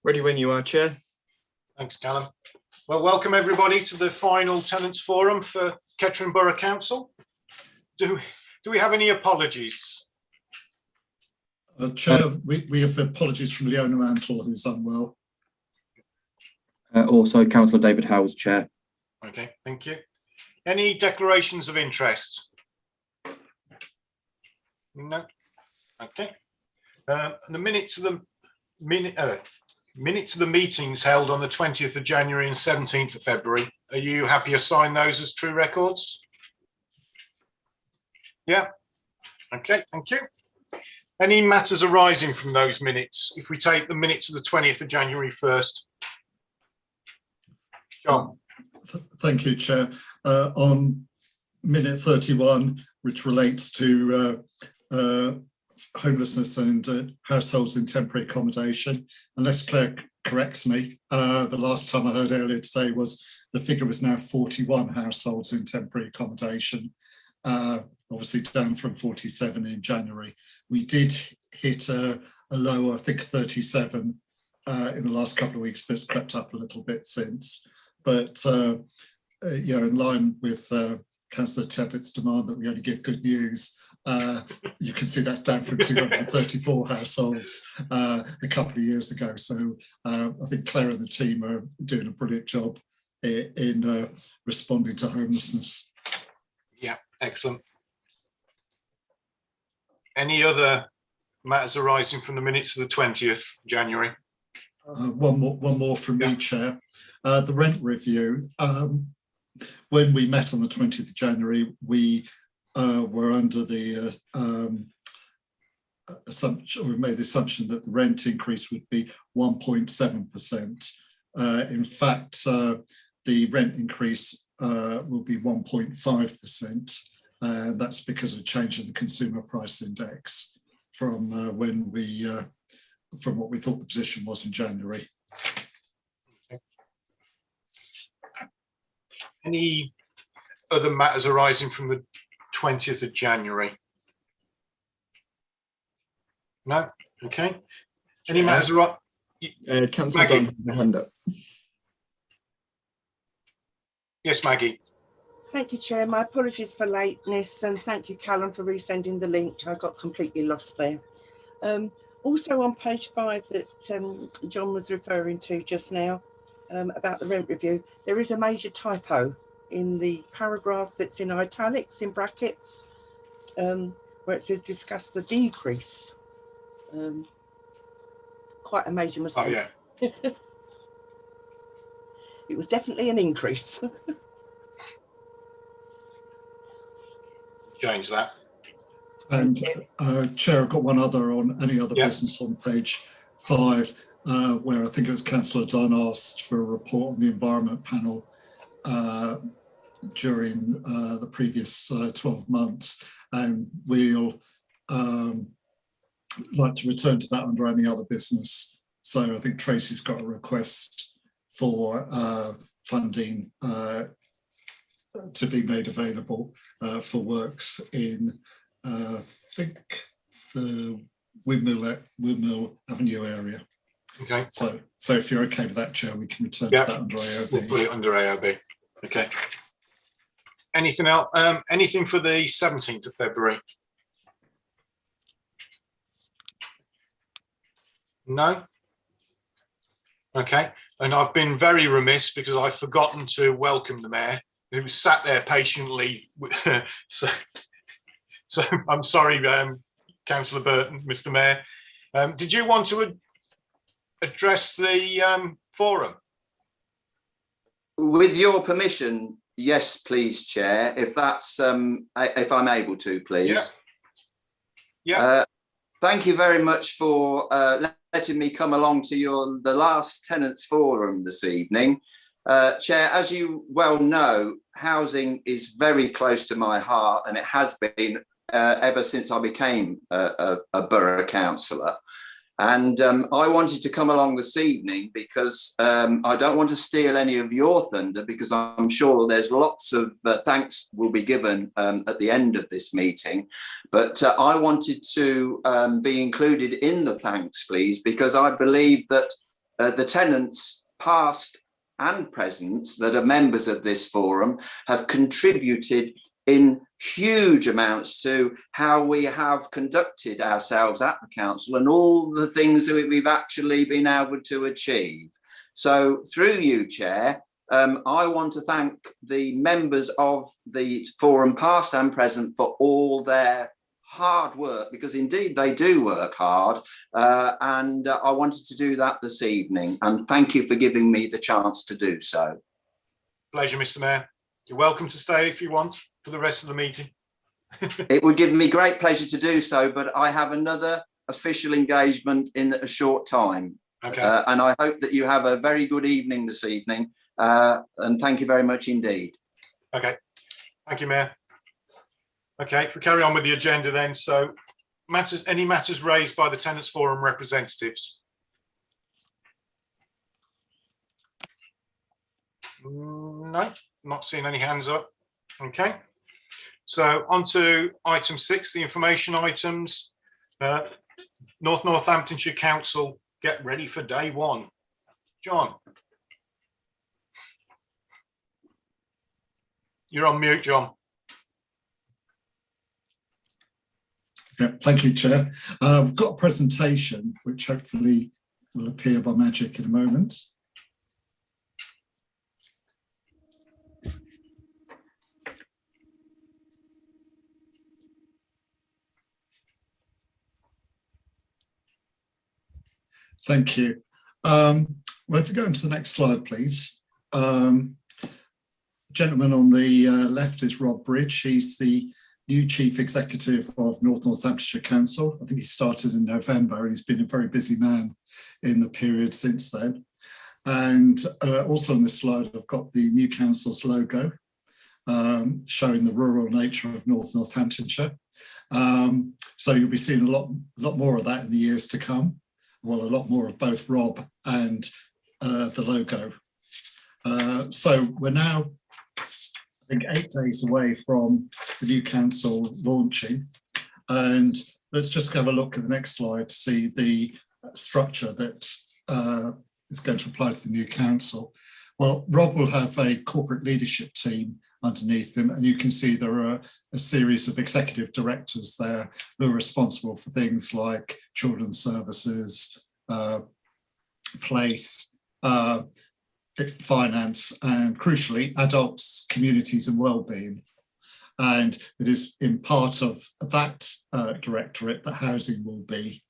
Ready when you are, Chair. Thanks, Callum. Well, welcome everybody to the final Tenants Forum for Kettering Borough Council. Do we have any apologies? Chair, we have apologies from Leona Mantle, who's unwell. Also, Councillor David Howells, Chair. Okay, thank you. Any declarations of interest? No. Okay. The minutes of the meetings held on the 20th of January and 17th of February. Are you happy to sign those as true records? Yeah. Okay, thank you. Any matters arising from those minutes? If we take the minutes of the 20th of January first. John. Thank you, Chair. On minute 31, which relates to homelessness and households in temporary accommodation, unless Claire corrects me, the last time I heard earlier today was the figure was now 41 households in temporary accommodation, obviously down from 47 in January. We did hit a low, I think 37 in the last couple of weeks, but it's crept up a little bit since. But you know, in line with Councillor Tebbett's demand that we only give good news, you can see that's down from 234 households a couple of years ago. So I think Claire and the team are doing a brilliant job in responding to homelessness. Yeah, excellent. Any other matters arising from the minutes of the 20th January? One more from me, Chair. The rent review. When we met on the 20th of January, we were under the assumption, or we made the assumption that the rent increase would be 1.7%. In fact, the rent increase will be 1.5%, and that's because of a change in the consumer price index from when we from what we thought the position was in January. Okay. Any other matters arising from the 20th of January? No? Okay. Any matters arising? Councillor Dunn has a hand up. Yes, Maggie. Thank you, Chair. My apologies for lateness, and thank you, Callum, for resending the link. I got completely lost there. Also on page 5 that John was referring to just now about the rent review, there is a major typo in the paragraph that's in italics in brackets where it says discuss the decrease. Quite a major mistake. Oh, yeah. It was definitely an increase. Change that. And Chair, I've got one other on any other business on page 5, where I think it was Councillor Dunn asked for a report on the Environment Panel during the previous 12 months, and we'll like to return to that under any other business. So I think Tracy's got a request for funding to be made available for works in I think the Windmill Avenue area. Okay. So if you're okay with that, Chair, we can return to that under AOB. We'll put it under AOB. Okay. Anything else? Anything for the 17th of February? No? Okay. And I've been very remiss because I've forgotten to welcome the Mayor, who sat there patiently. So I'm sorry, Councillor Burton, Mr. Mayor. Did you want to address the forum? With your permission, yes, please, Chair. If that's if I'm able to, please. Yeah. Thank you very much for letting me come along to the last Tenants Forum this evening. Chair, as you well know, housing is very close to my heart, and it has been ever since I became a borough councillor. And I wanted to come along this evening because I don't want to steal any of your thunder, because I'm sure there's lots of thanks will be given at the end of this meeting. But I wanted to be included in the thanks, please, because I believe that the tenants past and present that are members of this forum have contributed in huge amounts to how we have conducted ourselves at the council and all the things that we've actually been able to achieve. So through you, Chair, I want to thank the members of the forum past and present for all their hard work, because indeed they do work hard, and I wanted to do that this evening, and thank you for giving me the chance to do so. Pleasure, Mr. Mayor. You're welcome to stay if you want for the rest of the meeting. It would give me great pleasure to do so, but I have another official engagement in a short time. Okay. And I hope that you have a very good evening this evening, and thank you very much indeed. Okay, thank you, Mayor. Okay, if we carry on with the agenda then, so any matters raised by the Tenants Forum representatives? No, not seeing any hands up. Okay, so on to item 6, the information items. Northamptonshire Council, get ready for day 1. John. You're on mute, John. Yeah, thank you, Chair. We've got a presentation which hopefully will appear by magic in a moment. Thank you. Well, if you go into the next slide, please. The gentleman on the left is Rob Bridge. He's the new Chief Executive of Northamptonshire Council. I think he started in November and he's been a very busy man in the period since then. And also on this slide, I've got the new council's logo, showing the rural nature of Northamptonshire. So you'll be seeing a lot more of that in the years to come. Well, a lot more of both Rob and the logo. So we're now, I think, 8 days away from the new council launching. And let's just have a look at the next slide to see the structure that is going to apply to the new council. Well, Rob will have a corporate leadership team underneath him, and you can see there are a series of executive directors there who are responsible for things like children's services, place, finance, and crucially, adults, communities and wellbeing. And it is in part of that directorate that housing will be.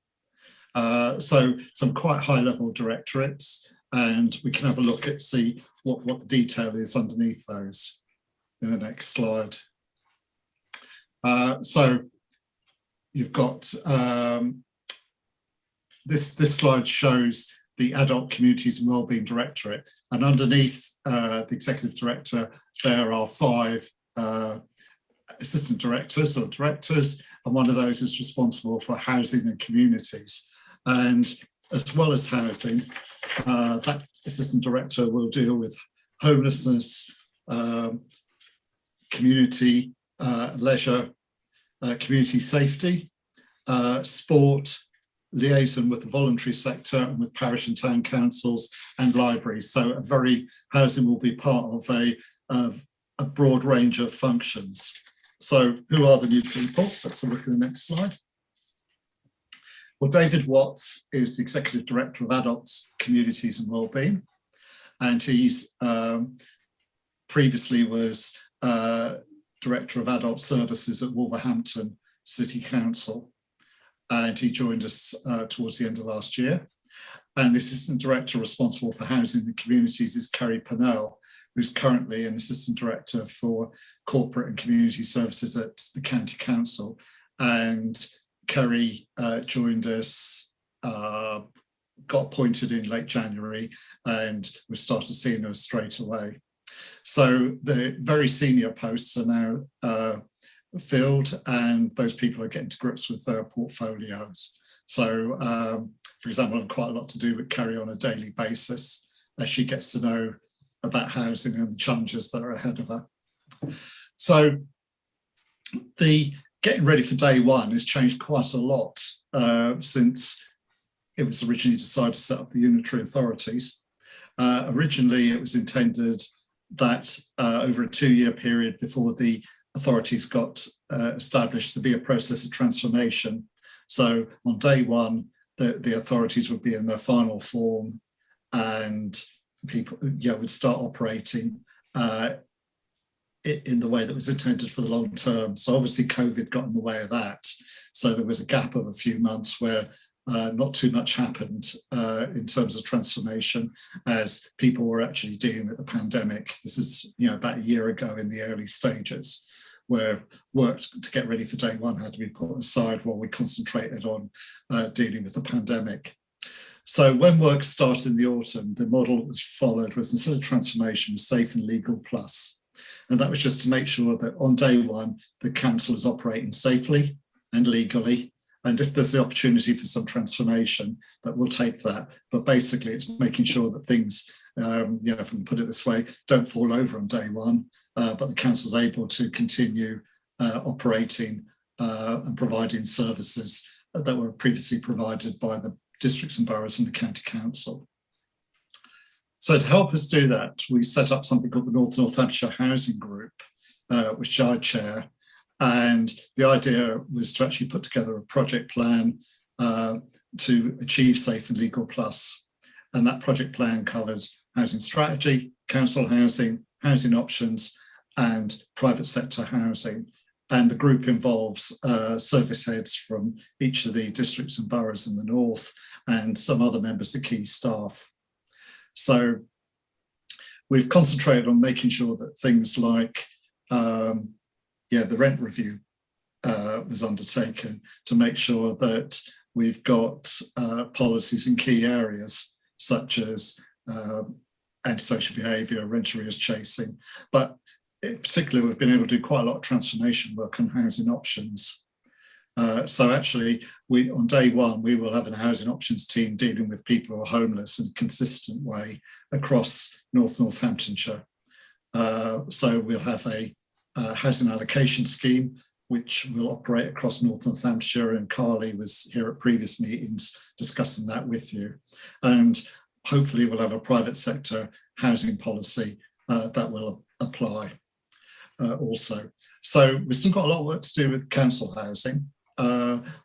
So some quite high level directorates, and we can have a look at see what the detail is underneath those in the next slide. So you've got this slide shows the Adult Communities and Wellbeing Directorate, and underneath the Executive Director there are 5 assistant directors or directors, and one of those is responsible for housing and communities. And as well as housing, that assistant director will deal with homelessness, community, leisure, community safety, sport, liaison with the voluntary sector and with parish and town councils and libraries. So housing will be part of a broad range of functions. So who are the new people? Let's have a look at the next slide. Well, David Watts is the Executive Director of Adults, Communities and Wellbeing, and he's previously was Director of Adult Services at Wolverhampton City Council, and he joined us towards the end of last year. And the Assistant Director responsible for Housing and Communities is Kerry Pennell, who's currently an Assistant Director for Corporate and Community Services at the County Council. And Kerry joined us, got appointed in late January, and we started seeing her straight away. So the very senior posts are now filled, and those people are getting to grips with their portfolios. So, for example, I've quite a lot to do with Kerry on a daily basis as she gets to know about housing and the challenges that are ahead of her. So the getting ready for day 1 has changed quite a lot since it was originally decided to set up the unitary authorities. Originally, it was intended that over a 2-year period before the authorities got established, there'd be a process of transformation. So on day one, the authorities would be in their final form, and people would start operating in the way that was intended for the long term. So obviously COVID got in the way of that. So there was a gap of a few months where not too much happened in terms of transformation as people were actually dealing with the pandemic. This is about a year ago in the early stages, where work to get ready for day one had to be put aside while we concentrated on dealing with the pandemic. So when work started in the autumn, the model that was followed was, instead of transformation, safe and legal plus. And that was just to make sure that on day one, the council is operating safely and legally. And if there's the opportunity for some transformation, that we'll take that. But basically, it's making sure that things, if we can put it this way, don't fall over on day one, but the council's able to continue operating and providing services that were previously provided by the districts and boroughs and the county council. So to help us do that, we set up something called the Northamptonshire Housing Group, which I chair. And the idea was to actually put together a project plan to achieve Safe and Legal Plus. And that project plan covers housing strategy, council housing, housing options, and private sector housing. And the group involves service heads from each of the districts and boroughs in the north and some other members of key staff. So we've concentrated on making sure that things like the rent review was undertaken to make sure that we've got policies in key areas such as antisocial behaviour, rent arrears chasing, but in particular we've been able to do quite a lot of transformation work on housing options. So actually, on day one, we will have a housing options team dealing with people who are homeless in a consistent way across Northamptonshire. So we'll have a housing allocation scheme, which will operate across Northamptonshire, and Carly was here at previous meetings discussing that with you. And hopefully we'll have a private sector housing policy that will apply also. So we've still got a lot of work to do with council housing.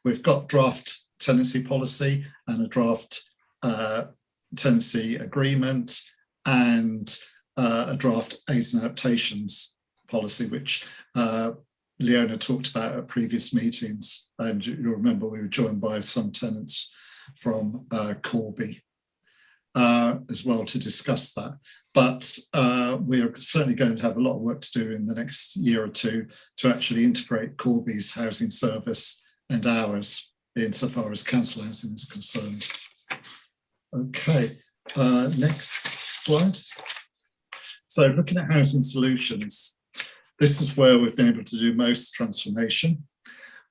We've got draft tenancy policy and a draft tenancy agreement and a draft aids and adaptations policy, which Leona talked about at previous meetings. And you'll remember we were joined by some tenants from Corby as well to discuss that. But we are certainly going to have a lot of work to do in the next year or two to actually integrate Corby's housing service and ours insofar as council housing is concerned. Okay, next slide. So looking at housing solutions, this is where we've been able to do most transformation.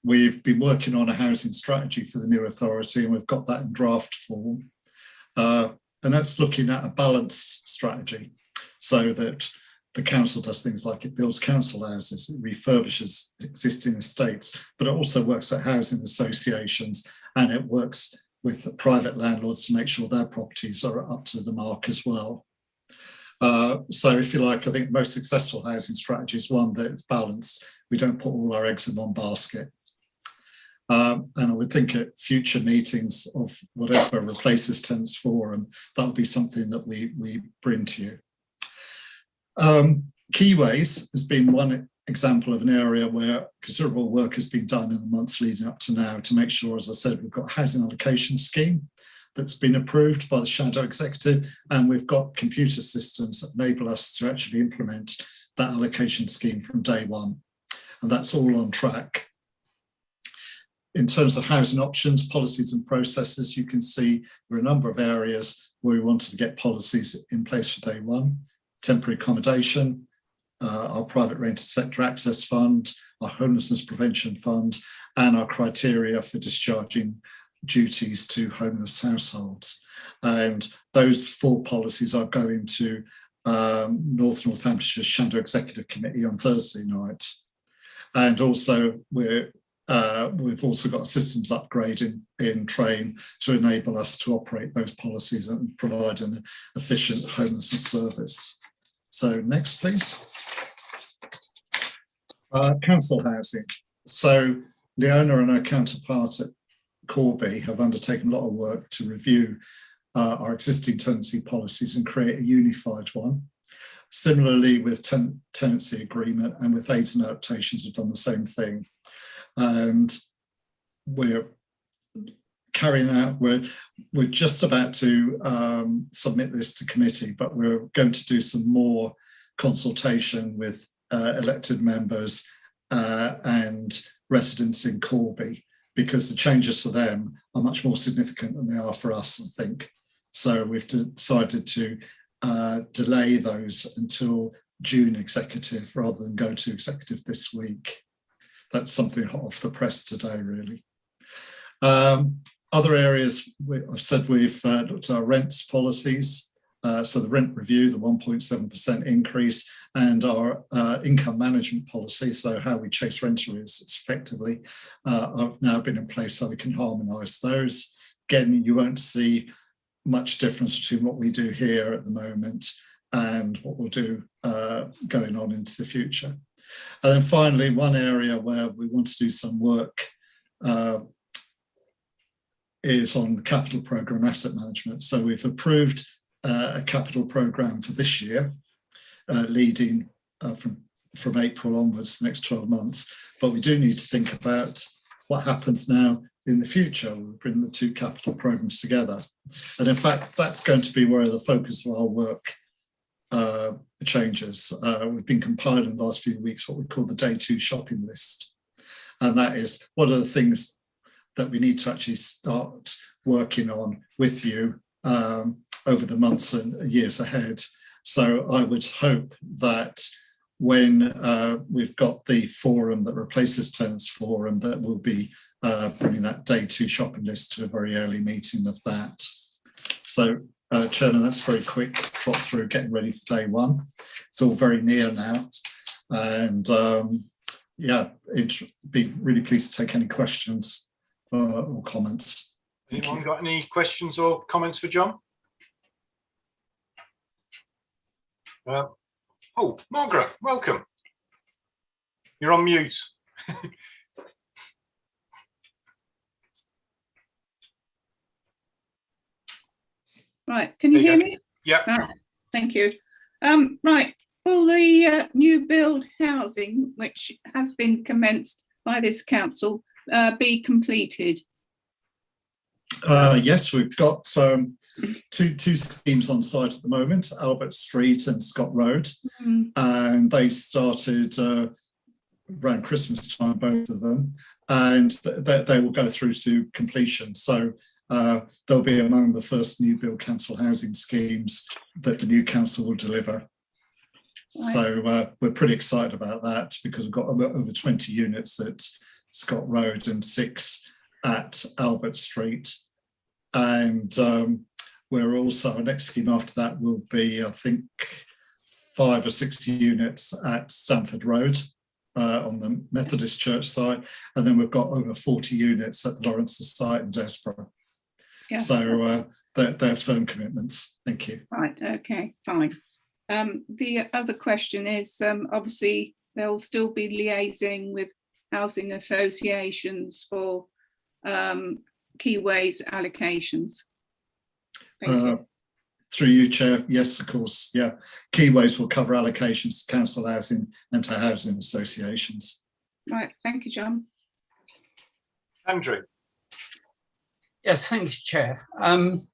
We've been working on a housing strategy for the new authority, and we've got that in draft form. And that's looking at a balanced strategy so that the council does things like it builds council houses, it refurbishes existing estates, but it also works at housing associations, and it works with private landlords to make sure their properties are up to the mark as well. So if you like, I think most successful housing strategy is one that is balanced. We don't put all our eggs in one basket. And I would think at future meetings of whatever replaces Tenants Forum, that would be something that we bring to you. Keyways has been one example of an area where considerable work has been done in the months leading up to now to make sure, as I said, we've got a housing allocation scheme that's been approved by the Shadow Executive, and we've got computer systems that enable us to actually implement that allocation scheme from day one. And that's all on track. In terms of housing options, policies and processes, you can see there are a number of areas where we wanted to get policies in place for day one. Temporary accommodation, our private rented sector access fund, our homelessness prevention fund, and our criteria for discharging duties to homeless households. And those 4 policies are going to Northamptonshire Shadow Executive Committee on Thursday night. And also we're we've also got a systems upgrade in train to enable us to operate those policies and provide an efficient homelessness service. So next, please. Council housing. So Leona and her counterpart at Corby have undertaken a lot of work to review our existing tenancy policies and create a unified one. Similarly with tenancy agreement and with aids and adaptations, we've done the same thing. And we're carrying out, we're just about to submit this to committee, but we're going to do some more consultation with elected members and residents in Corby, because the changes for them are much more significant than they are for us, I think. So we've decided to delay those until June executive rather than go to executive this week. That's something hot off the press today, really. Other areas, I've said we've looked at our rents policies. So the rent review, the 1.7% increase, and our income management policy, so how we chase rent arrears effectively, have now been in place so we can harmonise those. Again, you won't see much difference between what we do here at the moment and what we'll do going on into the future. And then finally, one area where we want to do some work is on the capital programme asset management. So we've approved a capital programme for this year, leading from April onwards, the next 12 months. But we do need to think about what happens now in the future. We'll bring the two capital programmes together. And in fact, that's going to be where the focus of our work changes. We've been compiling the last few weeks what we call the day two shopping list. And that is, what are the things that we need to actually start working on with you over the months and years ahead. So I would hope that when we've got the forum that replaces Tenants Forum, that we'll be bringing that day two shopping list to a very early meeting of that. So Chairman, that's very quick trot through getting ready for day one. It's all very near now. And yeah, it'd be really pleased to take any questions or comments. Anyone got any questions or comments for John? Oh, Margaret, welcome. You're on mute. Right, can you hear me? Yeah. Ah, thank you. Right, will the new build housing, which has been commenced by this council, be completed? Yes, we've got two schemes on site at the moment, Albert Street and Scott Road, and they started around Christmas time, both of them, and they will go through to completion. So they'll be among the first new build council housing schemes that the new council will deliver. Right. So we're pretty excited about that, because we've got over 20 units at Scott Road and 6 at Albert Street. And we're also, our next scheme after that will be, I think, 5 or 6 units at Stamford Road on the Methodist church site. And then we've got over 40 units at the Lawrence site in Desborough. Yeah. So they're firm commitments. Thank you. Right, okay, fine. The other question is, obviously, they'll still be liaising with housing associations for Keyways allocations. Thank you. Through you, Chair, yes, of course, yeah. Keyways will cover allocations to council housing and to housing associations. Right, thank you, John. Andrew. Yes, thank you, Chair.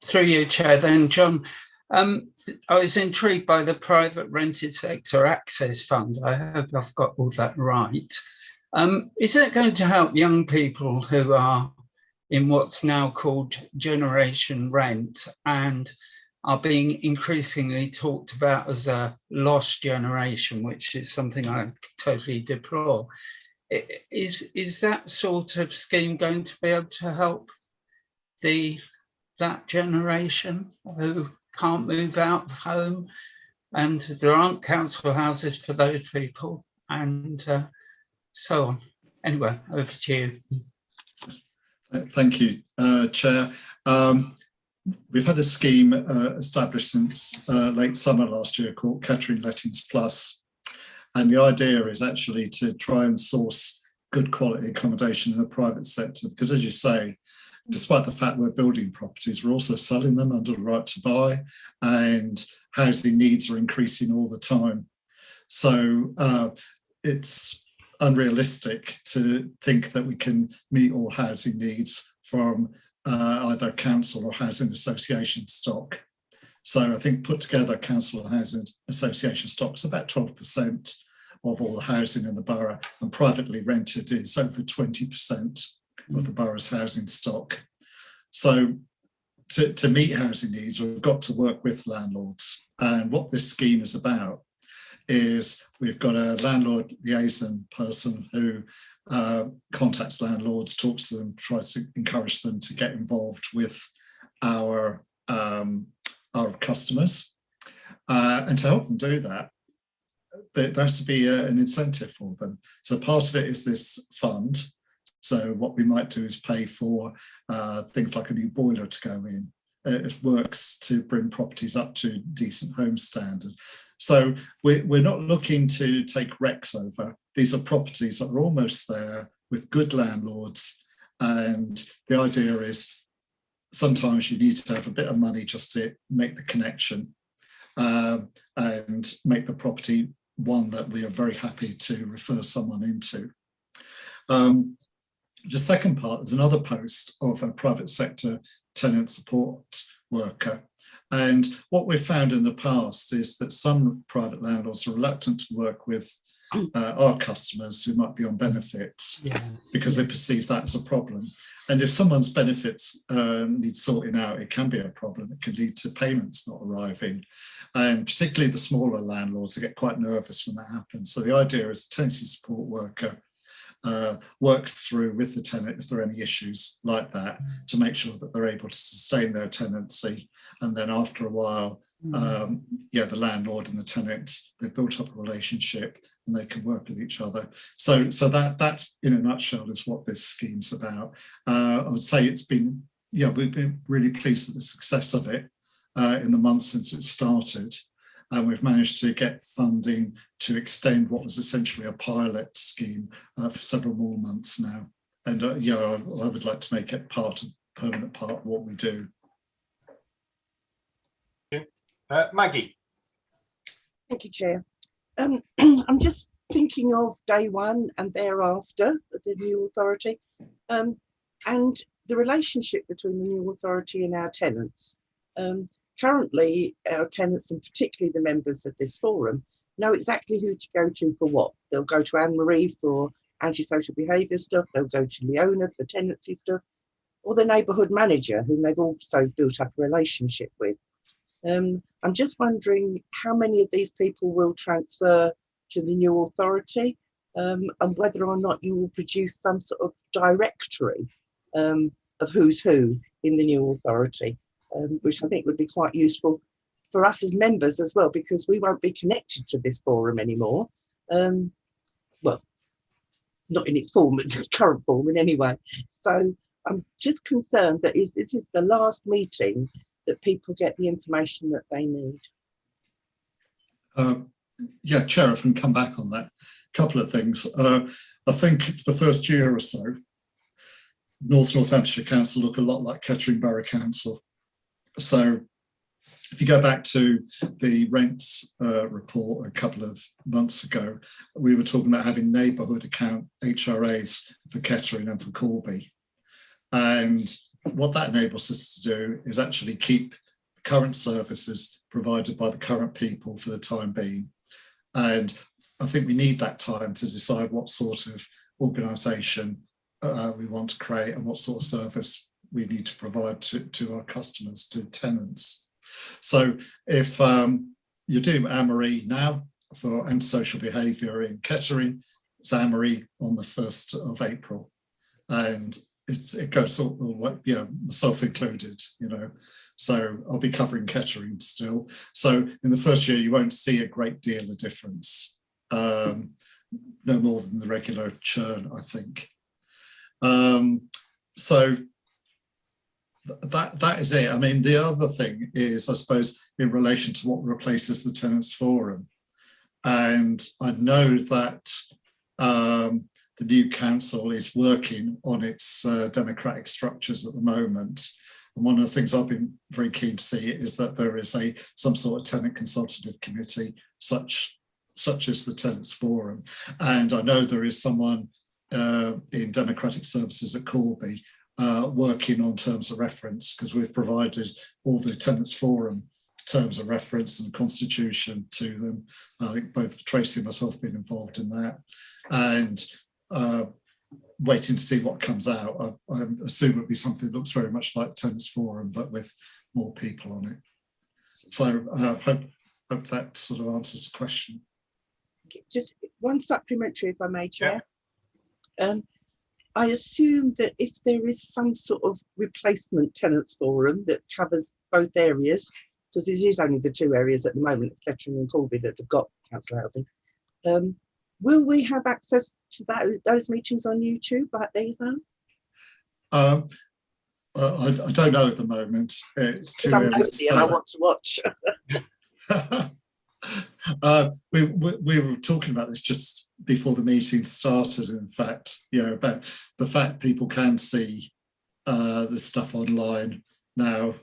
Through you, Chair, then, John. I was intrigued by the private rented sector access fund. I hope I've got all that right. Is it going to help young people who are in what's now called generation rent and are being increasingly talked about as a lost generation, which is something I totally deplore? Is that sort of scheme going to be able to help that generation who can't move out of home, and there aren't council houses for those people, and so on? anyway, over to you. Thank you, Chair. We've had a scheme established since late summer last year called Kettering Lettings Plus. And the idea is actually to try and source good quality accommodation in the private sector, because as you say, despite the fact we're building properties, we're also selling them under the right to buy, and housing needs are increasing all the time. So it's unrealistic to think that we can meet all housing needs from either council or housing association stock. So I think put together council and housing association stock is about 12% of all the housing in the borough, and privately rented is over 20% of the borough's housing stock. So to meet housing needs, we've got to work with landlords. And what this scheme is about is we've got a landlord liaison person who contacts landlords, talks to them, tries to encourage them to get involved with our customers. And to help them do that, there has to be an incentive for them. So part of it is this fund. So what we might do is pay for things like a new boiler to go in. It works to bring properties up to decent home standard. So we're not looking to take recs over. These are properties that are almost there with good landlords. And the idea is sometimes you need to have a bit of money just to make the connection and make the property one that we are very happy to refer someone into. The second part is another post of a private sector tenant support worker. And what we've found in the past is that some private landlords are reluctant to work with our customers who might be on benefits because they perceive that as a problem. And if someone's benefits need sorting out, it can be a problem. It can lead to payments not arriving. And particularly the smaller landlords, they get quite nervous when that happens. So the idea is a tenancy support worker works through with the tenant if there are any issues like that to make sure that they're able to sustain their tenancy. And then after a while, the landlord and the tenant, they've built up a relationship and they can work with each other. So that in a nutshell is what this scheme's about. I would say it's been, we've been really pleased with the success of it in the months since it started. And we've managed to get funding to extend what was essentially a pilot scheme for several more months now. And I would like to make it permanent part of what we do. Maggie. Thank you, Chair. I'm just thinking of day one and thereafter of the new authority, and the relationship between the new authority and our tenants. Currently, our tenants, and particularly the members of this forum, know exactly who to go to for what. They'll go to Anne-Marie for antisocial behaviour stuff, they'll go to Leona for tenancy stuff, or the neighbourhood manager, whom they've also built up a relationship with. I'm just wondering how many of these people will transfer to the new authority, and whether or not you will produce some sort of directory of who's who in the new authority. Which I think would be quite useful for us as members as well, because we won't be connected to this forum anymore. Well, not in its form, its current form in any way. So I'm just concerned that it is the last meeting that people get the information that they need. Chair, I can come back on that. A couple of things. I think for the first year or so, Northamptonshire Council look a lot like Kettering Borough Council. So if you go back to the rents report a couple of months ago, we were talking about having neighbourhood account HRAs for Kettering and for Corby. And what that enables us to do is actually keep the current services provided by the current people for the time being. And I think we need that time to decide what sort of organisation we want to create and what sort of service we need to provide to our customers, to tenants. So if you're doing Anne-Marie now for antisocial behaviour in Kettering, it's Anne-Marie on the 1st of April. And it goes all, myself included, So I'll be covering Kettering still. So in the first year, you won't see a great deal of difference. no more than the regular churn, I think. So that is it. I mean, the other thing is, I suppose, in relation to what replaces the Tenants Forum. And I know that the new council is working on its democratic structures at the moment. And one of the things I've been very keen to see is that there is some sort of tenant consultative committee, such as the Tenants Forum. And I know there is someone in Democratic Services at Corby working on terms of reference, because we've provided all the Tenants Forum terms of reference and constitution to them. I think both Tracy and myself have been involved in that, and waiting to see what comes out. I assume it'll be something that looks very much like Tenants Forum, but with more people on it. So hope that sort of answers the question. Just one supplementary, if I may, Chair. Yeah. I assume that if there is some sort of replacement Tenants Forum that covers both areas, because it is only the two areas at the moment, Kettering and Corby, that have got council housing, will we have access to those meetings on YouTube like these are? I don't know at the moment. It's too early to say. And I want to watch. We were talking about this just before the meeting started, in fact, about the fact people can see this stuff online now,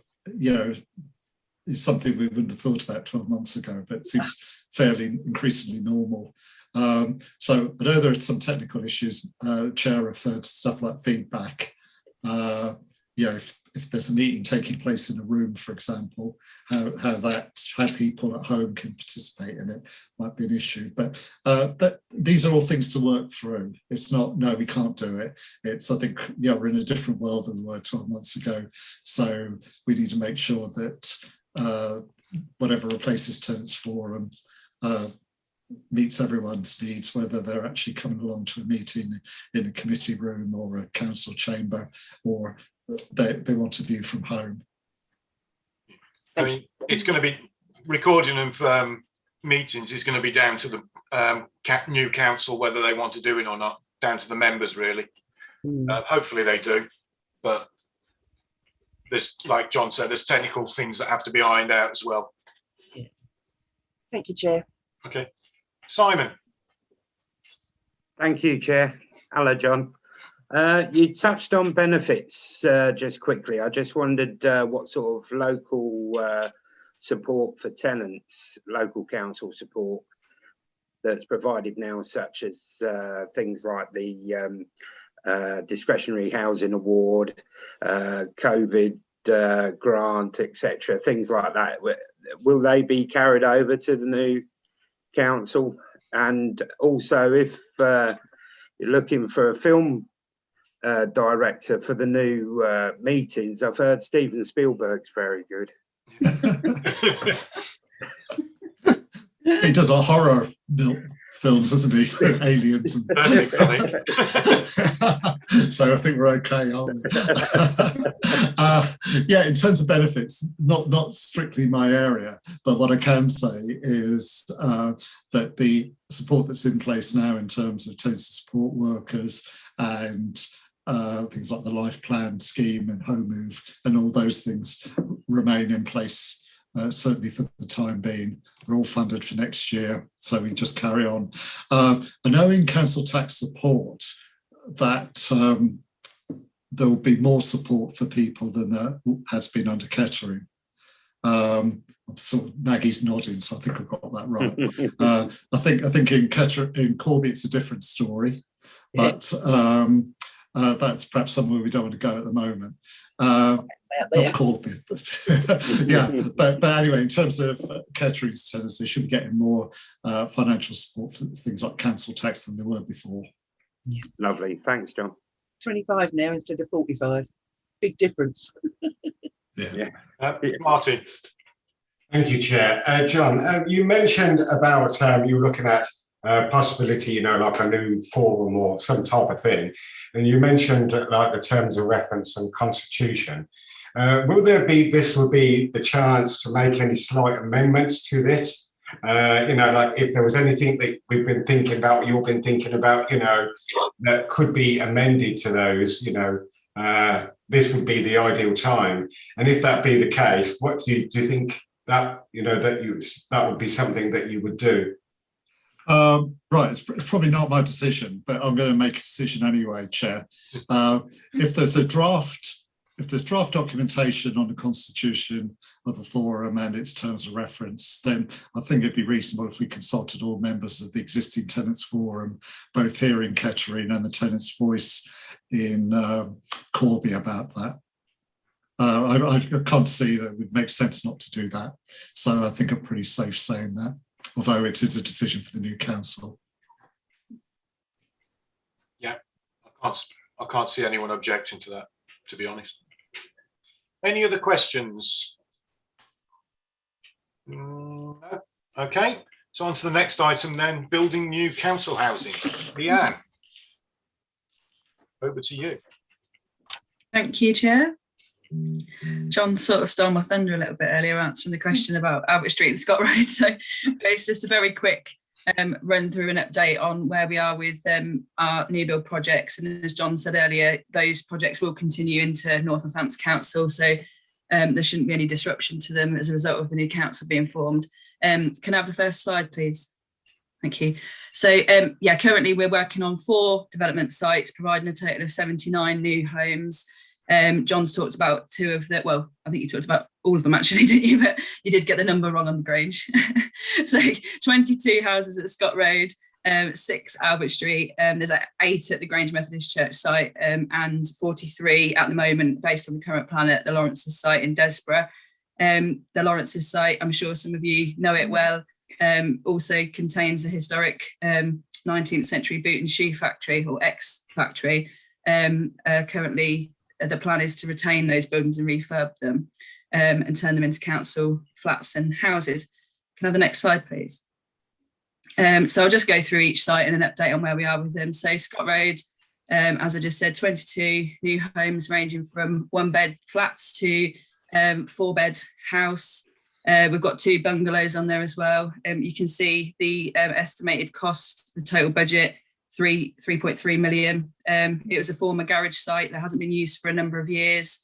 is something we wouldn't have thought about 12 months ago, but it seems fairly increasingly normal. So I know there are some technical issues. Chair referred to stuff like feedback. If there's a meeting taking place in a room, for example, how people at home can participate in it might be an issue. But these are all things to work through. It's not, no, we can't do it. It's, I think, we're in a different world than we were 12 months ago. So we need to make sure that whatever replaces Tenants Forum meets everyone's needs, whether they're actually coming along to a meeting in a committee room or a council chamber, or they want to view from home. I mean, it's going to be recording of meetings is going to be down to the new council, whether they want to do it or not, down to the members really. Hopefully they do, but there's, like John said, there's technical things that have to be ironed out as well. Yeah. Thank you, Chair. Okay, Simon. Thank you, Chair. Hello, John. You touched on benefits just quickly. I just wondered what sort of local support for tenants, local council support that's provided now, such as things like the discretionary housing award, COVID grant, etc., things like that. Will they be carried over to the new council? And also, if you're looking for a film director for the new meetings, I've heard Steven Spielberg's very good. He does a horror films, doesn't he? Aliens. So I think we're okay, aren't we? Yeah, in terms of benefits, not strictly my area, but what I can say is that the support that's in place now in terms of tenancy support workers and things like the life plan scheme and home move and all those things remain in place. Certainly for the time being. They're all funded for next year, so we just carry on. I know in council tax support that there will be more support for people than there has been under Kettering. Maggie's nodding, so I think I've got that right. I think in Kettering, in Corby, it's a different story, but that's perhaps somewhere we don't want to go at the moment. Not Corby, but yeah. But anyway, in terms of Kettering's tenants, they should be getting more financial support for things like council tax than they were before. Yeah. Lovely, thanks, John. 25 now instead of 45. Big difference. Yeah. Martin. Thank you, Chair. John, you mentioned about you were looking at possibility, like a new forum or some type of thing, and you mentioned like the terms of reference and constitution. Will there be, this will be the chance to make any slight amendments to this like if there was anything that we've been thinking about, you've been thinking about, that could be amended to those, this would be the ideal time. And if that be the case, what do you think that, that would be something that you would do? Right, it's probably not my decision, but I'm going to make a decision anyway, Chair. If there's draft documentation on the constitution of the forum and its terms of reference, then I think it'd be reasonable if we consulted all members of the existing Tenants Forum, both here in Kettering and the Tenants Voice in Corby about that. I can't see that it would make sense not to do that. So I think I'm pretty safe saying that, although it is a decision for the new council. Yeah, I can't see anyone objecting to that, to be honest. Any other questions? No. Okay, so on to the next item then, building new council housing. Leanne, over to you. Thank you, Chair. John sort of stole my thunder a little bit earlier answering the question about Albert Street and Scott Road. So it's just a very quick run through an update on where we are with our new build projects. And as John said earlier, those projects will continue into Northamptonshire Council. So there shouldn't be any disruption to them as a result of the new council being formed. Can I have the first slide, please? Thank you. So yeah, currently we're working on 4 development sites, providing a total of 79 new homes. John's talked about 2 of the, well, I think you talked about all of them actually, didn't you? But you did get the number wrong on the Grange. So 22 houses at Scott Road, 6 Albert Street. There's 8 at the Grange Methodist Church site and 43 at the moment based on the current plan at the Lawrence's site in Desborough. The Lawrence's site, I'm sure some of you know it well, also contains a historic 19th century boot and shoe factory or ex-factory. Currently, the plan is to retain those buildings and refurb them and turn them into council flats and houses. Can I have the next slide, please? So I'll just go through each site and an update on where we are with them. So Scott Road, as I just said, 22 new homes ranging from 1-bed flats to 4-bed house. We've got 2 bungalows on there as well. You can see the estimated cost, the total budget, 3.3 million. It was a former garage site that hasn't been used for a number of years.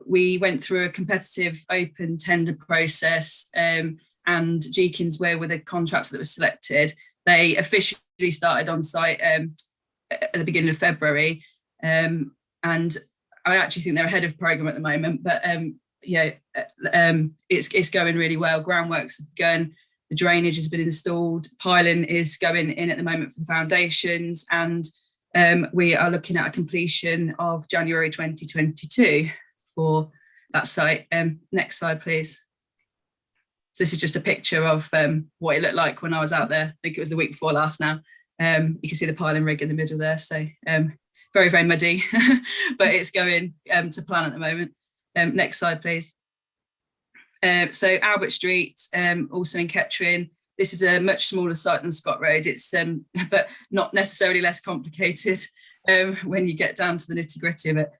We went through a competitive open tender process and Jeekins were the contractor that was selected. They officially started on site at the beginning of February. And I actually think they're ahead of programme at the moment, but yeah, it's going really well. Groundworks have begun. The drainage has been installed, piling is going in at the moment for the foundations, and we are looking at a completion of January 2022 for that site. Next slide, please. So this is just a picture of what it looked like when I was out there. I think it was the week before last now. You can see the piling rig in the middle there, so very, very muddy, but it's going to plan at the moment. Next slide, please. So Albert Street, also in Kettering. This is a much smaller site than Scott Road. It's but not necessarily less complicated when you get down to the nitty gritty of it.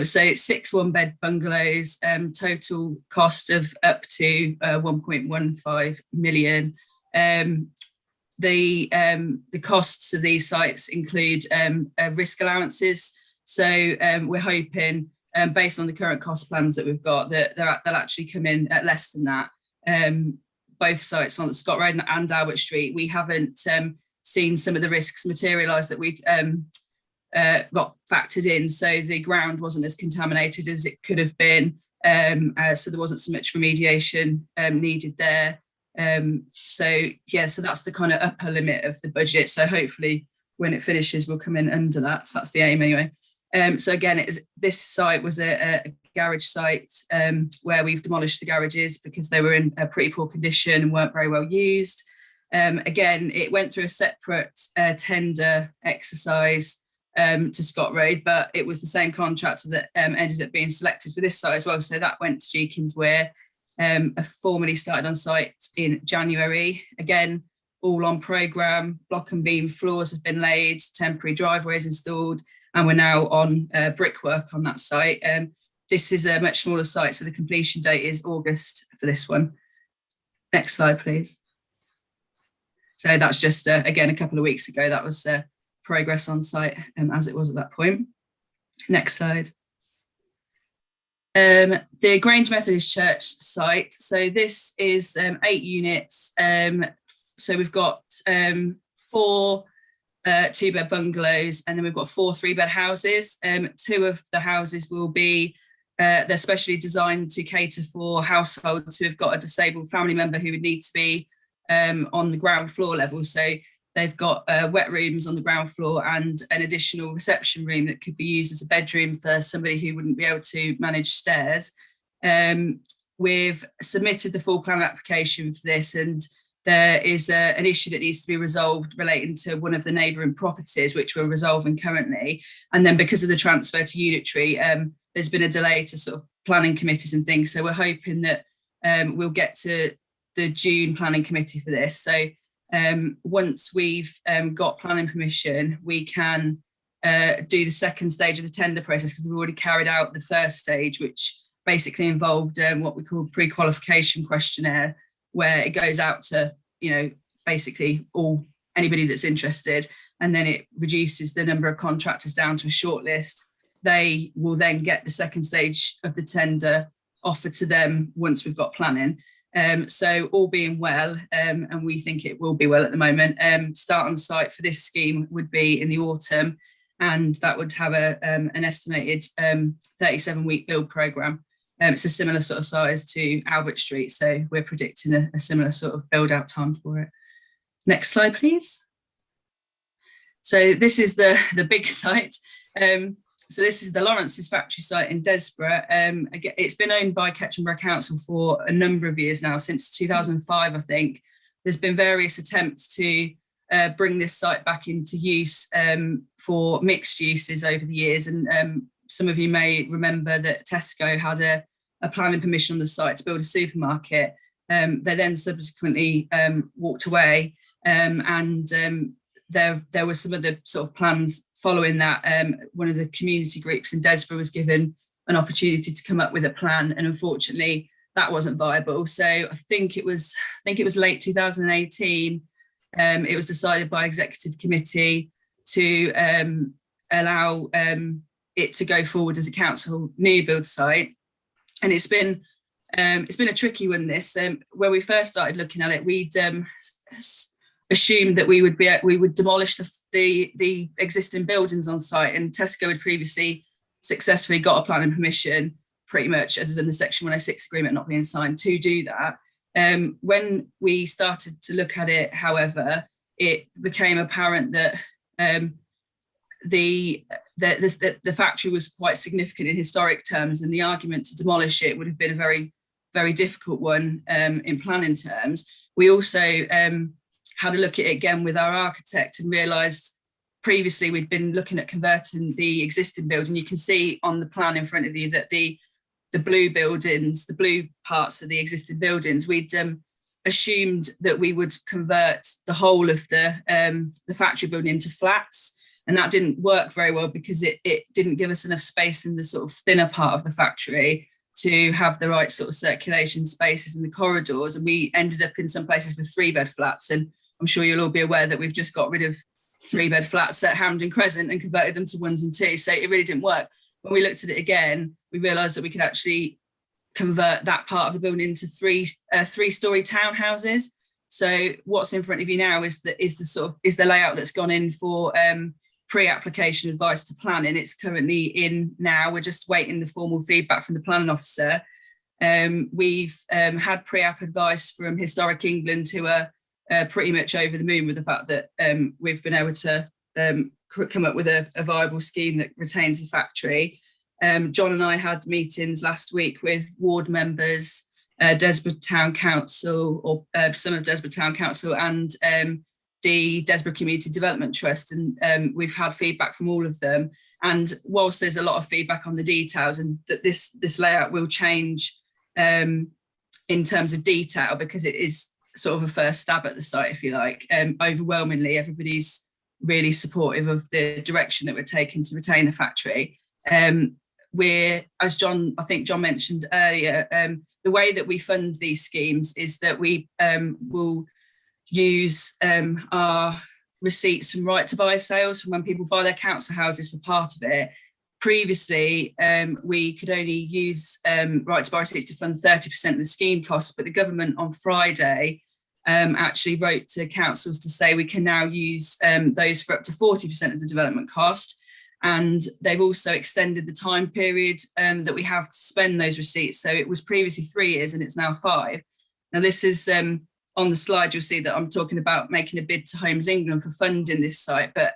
So it's 6 1-bed bungalows, total cost of up to 1.15 million. The costs of these sites include risk allowances. So we're hoping, based on the current cost plans that we've got, that they'll actually come in at less than that. Both sites on Scott Road and Albert Street, we haven't seen some of the risks materialise that we'd got factored in. So the ground wasn't as contaminated as it could have been. So there wasn't so much remediation needed there. So yeah, so that's the kind of upper limit of the budget. So hopefully when it finishes, we'll come in under that. So that's the aim anyway. So again, this site was a garage site where we've demolished the garages because they were in a pretty poor condition and weren't very well used. Again, it went through a separate tender exercise to Scott Road, but it was the same contractor that ended up being selected for this site as well. So that went to Jeekins Weir, formally started on site in January. Again, all on programme, block and beam floors have been laid, temporary driveways installed, and we're now on brickwork on that site. This is a much smaller site, so the completion date is August for this one. Next slide, please. So that's just, again, a couple of weeks ago, that was progress on site as it was at that point. Next slide. The Grange Methodist Church site. So this is 8 units. So we've got 4 2-bed bungalows, and then we've got 4 3-bed houses. 2 of the houses will be, they're specially designed to cater for households who have got a disabled family member who would need to be on the ground floor level. So they've got wet rooms on the ground floor and an additional reception room that could be used as a bedroom for somebody who wouldn't be able to manage stairs. We've submitted the full plan application for this, and there is an issue that needs to be resolved relating to one of the neighbouring properties, which we're resolving currently. And then because of the transfer to unitary, there's been a delay to sort of planning committees and things. So we're hoping that we'll get to the June planning committee for this. So once we've got planning permission, we can do the second stage of the tender process, because we've already carried out the first stage, which basically involved what we call pre-qualification questionnaire, where it goes out to, you know, basically anybody that's interested, and then it reduces the number of contractors down to a short list. They will then get the second stage of the tender offered to them once we've got planning. So all being well, and we think it will be well at the moment, start on site for this scheme would be in the autumn, and that would have an estimated 37-week build programme. It's a similar sort of size to Albert Street, so we're predicting a similar sort of build out time for it. Next slide, please. So this is the big site. So this is the Lawrence's factory site in Desborough. Again, it's been owned by Kettering Borough Council for a number of years now, since 2005, I think. There's been various attempts to bring this site back into use for mixed uses over the years. And some of you may remember that Tesco had a planning permission on the site to build a supermarket. They then subsequently walked away, and there were some of the sort of plans following that. One of the community groups in Desborough was given an opportunity to come up with a plan, and unfortunately that wasn't viable. So I think it was late 2018. It was decided by executive committee to allow it to go forward as a council new build site, and it's been a tricky one. This when we first started looking at it, we'd assumed that we would demolish the existing buildings on site, and Tesco had previously successfully got a planning permission, pretty much, other than the Section 106 agreement not being signed, to do that. When we started to look at it, however, it became apparent that the factory was quite significant in historic terms, and the argument to demolish it would have been a very, very difficult one in planning terms. We also had a look at it again with our architect and realised previously we'd been looking at converting the existing building. You can see on the plan in front of you that the blue buildings, the blue parts of the existing buildings, we'd assumed that we would convert the whole of the factory building into flats, and that didn't work very well because it didn't give us enough space in the sort of thinner part of the factory to have the right sort of circulation spaces in the corridors, and we ended up in some places with 3-bed flats. And I'm sure you'll all be aware that we've just got rid of 3-bed flats at HAMPDEN Crescent and converted them to 1s and 2s. So it really didn't work. When we looked at it again, we realised that we could actually convert that part of the building into 3-storey townhouses. So what's in front of you now is the layout that's gone in for pre-application advice to planning. It's currently in now. We're just waiting the formal feedback from the planning officer. We've had pre-app advice from Historic England, who are pretty much over the moon with the fact that we've been able to come up with a viable scheme that retains the factory. John and I had meetings last week with ward members, Desborough Town Council, or some of Desborough Town Council, and the Desborough Community Development Trust, and we've had feedback from all of them. And whilst there's a lot of feedback on the details, and that this layout will change in terms of detail, because it is sort of a first stab at the site, if you like, overwhelmingly everybody's really supportive of the direction that we're taking to retain the factory. We're, as I think John mentioned earlier, the way that we fund these schemes is that we will use our receipts from right to buy sales from when people buy their council houses for part of it. Previously, we could only use right to buy receipts to fund 30% of the scheme costs, but the government on Friday actually wrote to councils to say we can now use those for up to 40% of the development cost. And they've also extended the time period that we have to spend those receipts. So it was previously 3 years and it's now 5. Now this is on the slide, you'll see that I'm talking about making a bid to Homes England for funding this site. But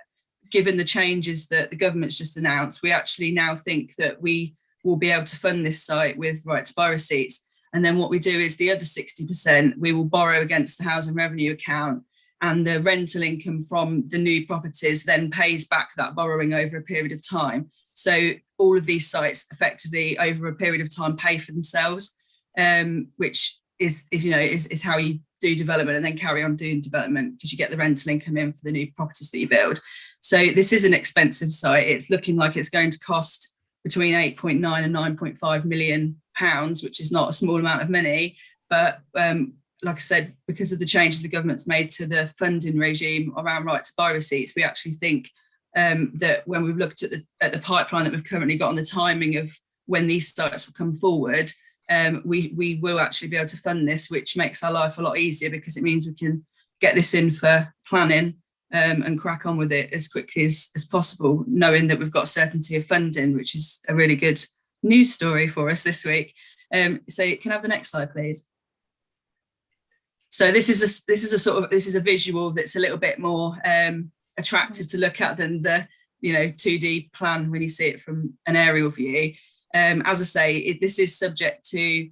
given the changes that the government's just announced, we actually now think that we will be able to fund this site with right to buy receipts. And then what we do is the other 60%, we will borrow against the housing revenue account, and the rental income from the new properties then pays back that borrowing over a period of time. So all of these sites effectively over a period of time pay for themselves, which is how you do development and then carry on doing development, because you get the rental income in for the new properties that you build. So this is an expensive site. It's looking like it's going to cost between 8.9 and 9.5 million pounds, which is not a small amount of money. But like I said, because of the changes the government's made to the funding regime around right to buy receipts, we actually think that when we've looked at the pipeline that we've currently got on the timing of when these sites will come forward, we will actually be able to fund this, which makes our life a lot easier, because it means we can get this in for planning and crack on with it as quickly as possible, knowing that we've got certainty of funding, which is a really good news story for us this week. So can I have the next slide, please? So this is a visual that's a little bit more attractive to look at than the 2D plan when you see it from an aerial view. As I say, this is subject to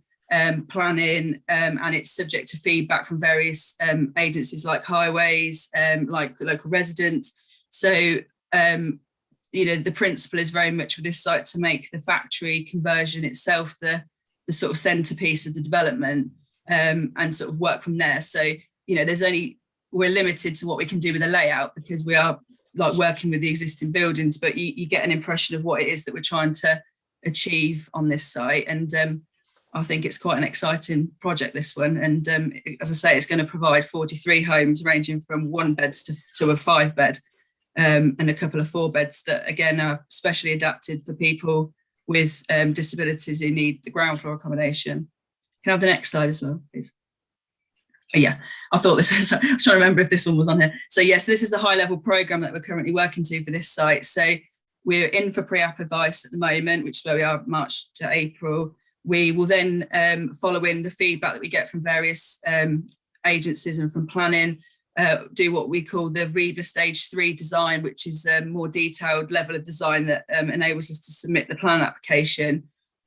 planning, and it's subject to feedback from various agencies like highways, like local residents. So the principle is very much with this site to make the factory conversion itself the sort of centerpiece of the development, and sort of work from there. So we're limited to what we can do with the layout, because we are like working with the existing buildings, but you get an impression of what it is that we're trying to achieve on this site. And I think it's quite an exciting project, this one. And as I say, it's going to provide 43 homes ranging from 1 beds to a 5 bed, and a couple of 4 beds that again are specially adapted for people with disabilities who need the ground floor accommodation. Can I have the next slide as well, please? Oh, yeah, I thought this was, I was trying to remember if this one was on here. So yes, this is the high level programme that we're currently working to for this site. So we're in for pre-app advice at the moment, which is where we are March to April. We will then, following the feedback that we get from various agencies and from planning, do what we call the REBA Stage 3 design, which is a more detailed level of design that enables us to submit the plan application.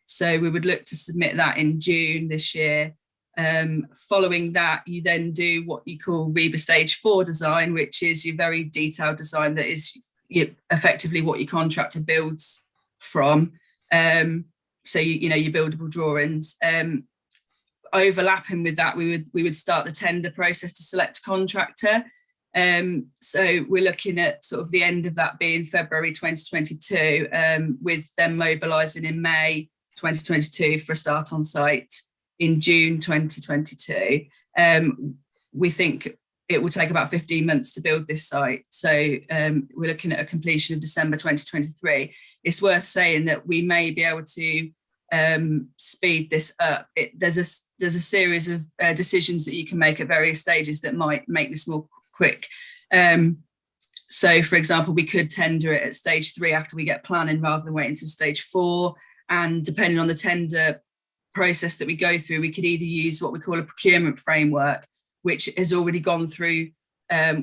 So we would look to submit that in June this year. Following that, you then do what you call REBA Stage 4 design, which is your very detailed design that is effectively what your contractor builds from. So your buildable drawings. Overlapping with that, we would start the tender process to select a contractor. So we're looking at sort of the end of that being February 2022, with them mobilising in May 2022 for a start on site in June 2022. We think it will take about 15 months to build this site. So we're looking at a completion of December 2023. It's worth saying that we may be able to speed this up. There's a series of decisions that you can make at various stages that might make this more quick. So for example, we could tender it at stage 3 after we get planning rather than waiting until stage 4. And depending on the tender process that we go through, we could either use what we call a procurement framework, which has already gone through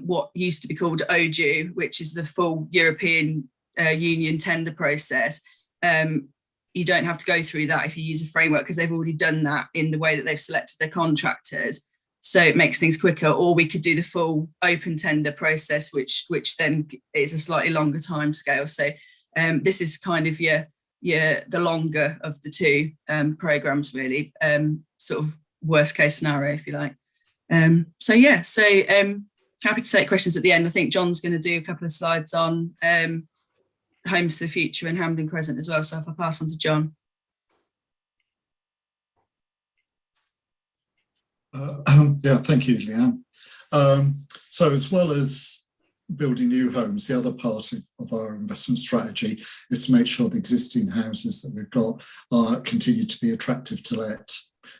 what used to be called OJU, which is the full European Union tender process. You don't have to go through that if you use a framework, because they've already done that in the way that they've selected their contractors. So it makes things quicker. Or we could do the full open tender process, which then is a slightly longer time scale. So this is kind of the longer of the two programmes, really, sort of worst case scenario, if you like. Happy to take questions at the end. I think John's going to do a couple of slides on Homes for the Future and HAMPDEN CRESCENT as well. So if I pass on to John. Yeah, thank you, Leanne. So as well as building new homes, the other part of our investment strategy is to make sure the existing houses that we've got continue to be attractive to let,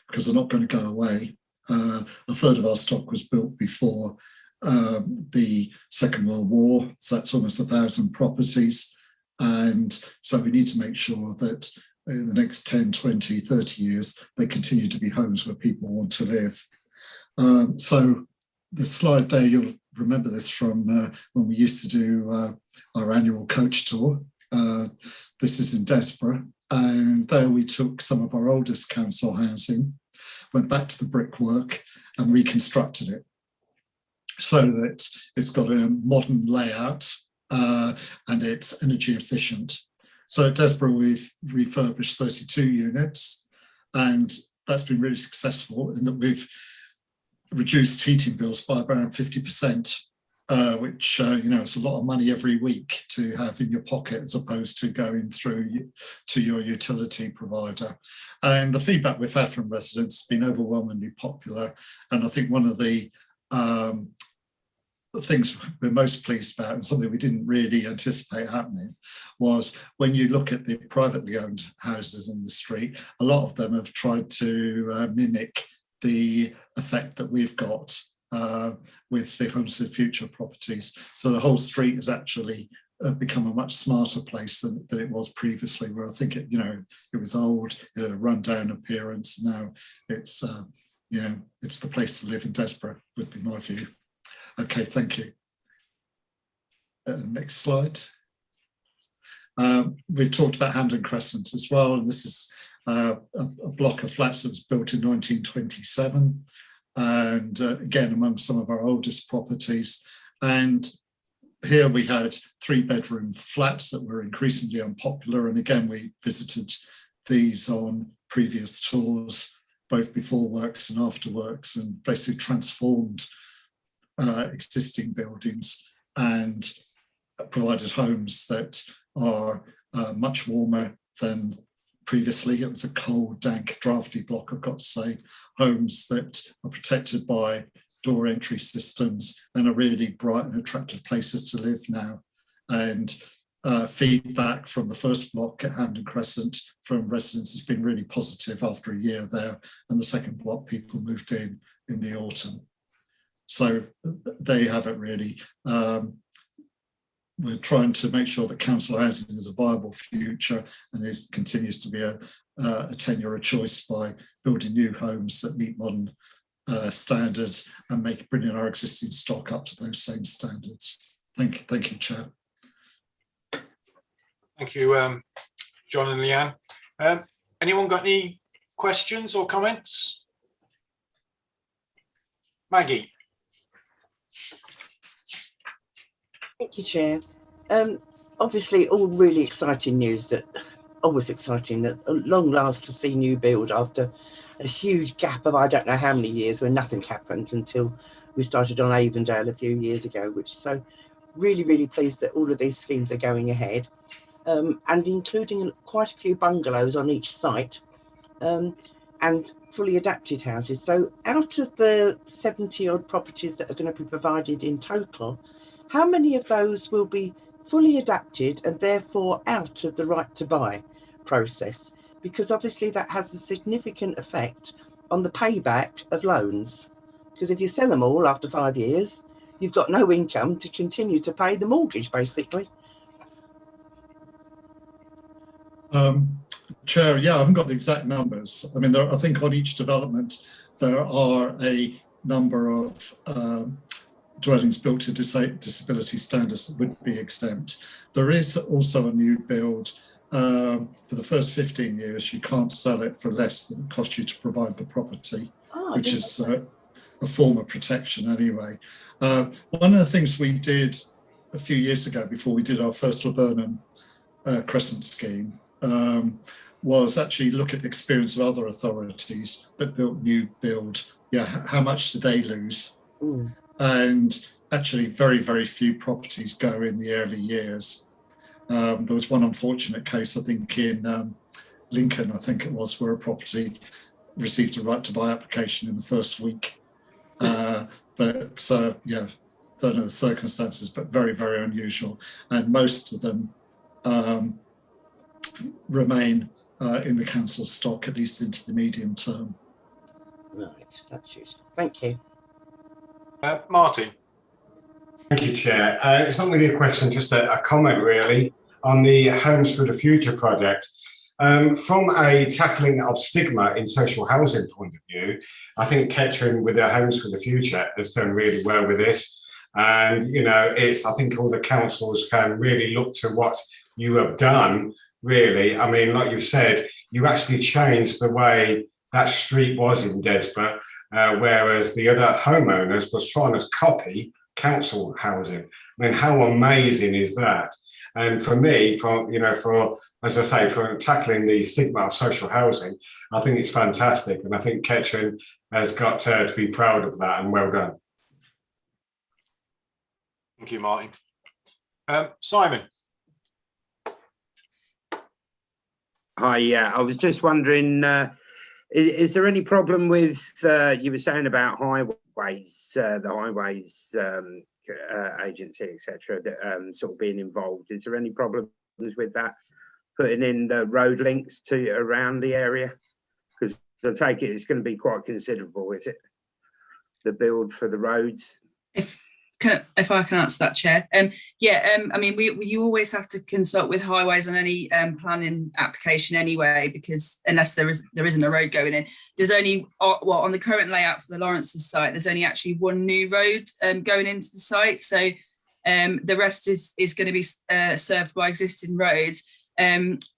because they're not going to go away. A third of our stock was built before the Second World War, so that's almost 1,000 properties. And so we need to make sure that in the next 10, 20, 30 years, they continue to be homes where people want to live. So the slide there, you'll remember this from when we used to do our annual coach tour. This is in Desborough, and there we took some of our oldest council housing, went back to the brickwork and reconstructed it so that it's got a modern layout and it's energy efficient. So at Desborough, we've refurbished 32 units, and that's been really successful in that we've reduced heating bills by around 50%, which is a lot of money every week to have in your pocket as opposed to going through to your utility provider. And the feedback we've had from residents has been overwhelmingly popular. And I think one of the things we're most pleased about, and something we didn't really anticipate happening, was when you look at the privately owned houses in the street, a lot of them have tried to mimic the effect that we've got with the Homes of the Future properties. So the whole street has actually become a much smarter place than it was previously, where I think it was old, it had a rundown appearance. Now it's the place to live in Desborough, would be my view. Okay, thank you. Next slide. We've talked about HAMPDEN Crescent as well, and this is a block of flats that was built in 1927, and again among some of our oldest properties. And here we had 3-bedroom flats that were increasingly unpopular, and again we visited these on previous tours, both before works and after works, and basically transformed existing buildings and provided homes that are much warmer than previously. It was a cold, dank, drafty block, I've got to say. Homes that are protected by door entry systems and are really bright and attractive places to live now. And feedback from the first block at HAMPDEN Crescent from residents has been really positive after a year there, and the second block people moved in the autumn. So they have it really. We're trying to make sure that council housing is a viable future and continues to be a tenure of choice by building new homes that meet modern standards and bringing our existing stock up to those same standards. Thank you, Chair. Thank you, John and Leanne. Anyone got any questions or comments? Maggie. Thank you, Chair. Obviously, all really exciting news, that always exciting, at long last to see new build after a huge gap of I don't know how many years where nothing happened until we started on Avondale a few years ago, which so really, really pleased that all of these schemes are going ahead, and including quite a few bungalows on each site and fully adapted houses. So out of the 70 odd properties that are going to be provided in total, how many of those will be fully adapted and therefore out of the right to buy process? Because obviously that has a significant effect on the payback of loans. Because if you sell them all after 5 years, you've got no income to continue to pay the mortgage, basically. Chair, yeah, I haven't got the exact numbers. I mean, I think on each development, there are a number of dwellings built to disability standards that would be exempt. There is also a new build. For the first 15 years, you can't sell it for less than it costs you to provide the property, which is a form of protection anyway. One of the things we did a few years ago before we did our first Laburnum Crescent scheme was actually look at the experience of other authorities that built new build. Yeah, how much did they lose? And actually very, very few properties go in the early years. There was one unfortunate case, I think in Lincoln, I think it was, where a property received a right to buy application in the first week. But but yeah, don't know the circumstances, but very, very unusual. And most of them remain in the council stock, at least into the medium term. Right, that's useful. Thank you. Martin. Thank you, Chair. It's not really a question, just a comment really on the Homes for the Future project. From a tackling of stigma in social housing point of view, I think Kettering with their Homes for the Future has done really well with this. And, you know, I think all the councils can really look to what you have done, really. I mean, like you said, you actually changed the way that street was in Desborough, whereas the other homeowners was trying to copy council housing. I mean, how amazing is that? And for me, as I say, for tackling the stigma of social housing, I think it's fantastic. And I think Kettering has got to be proud of that, and well done. Thank you, Martin. Simon. Hi, yeah, I was just wondering, is there any problem with, you were saying about highways, the highways agency, etc., sort of being involved? Is there any problems with that, putting in the road links to around the area? Because I take it it's going to be quite considerable, is it? The build for the roads. If I can answer that, Chair. Yeah, I mean, you always have to consult with highways on any planning application anyway, because unless there isn't a road going in, there's only on the current layout for the Lawrence's site, there's only actually one new road going into the site. So the rest is going to be served by existing roads.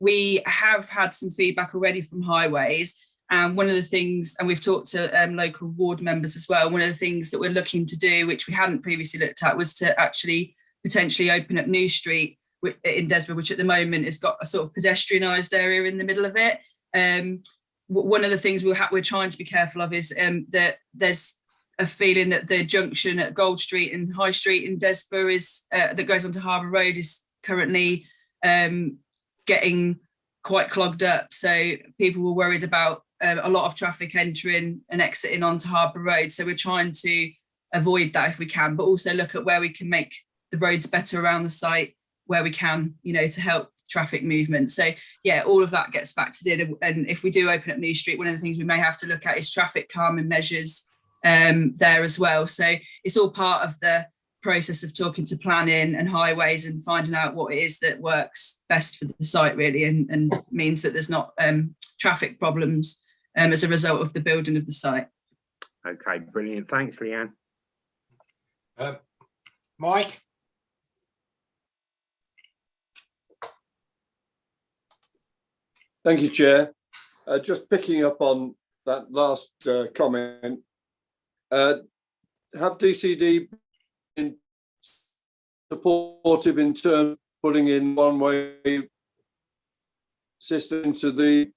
We have had some feedback already from highways. And one of the things, and we've talked to local ward members as well, one of the things that we're looking to do, which we hadn't previously looked at, was to actually potentially open up New Street in Desborough, which at the moment has got a sort of pedestrianised area in the middle of it. One of the things we're trying to be careful of is that there's a feeling that the junction at Gold Street and High Street in Desborough that goes onto Harbour Road is currently getting quite clogged up. So people were worried about a lot of traffic entering and exiting onto Harbour Road. So we're trying to avoid that if we can, but also look at where we can make the roads better around the site where we can, you know, to help traffic movement. So yeah, all of that gets factored in. And if we do open up New Street, one of the things we may have to look at is traffic calming measures there as well. So it's all part of the process of talking to planning and highways and finding out what it is that works best for the site really, and means that there's not traffic problems as a result of the building of the site. Okay, brilliant. Thanks, Leanne. Mike? Thank you, Chair. Just picking up on that last comment, have DCD been supportive in terms of putting in one-way system into the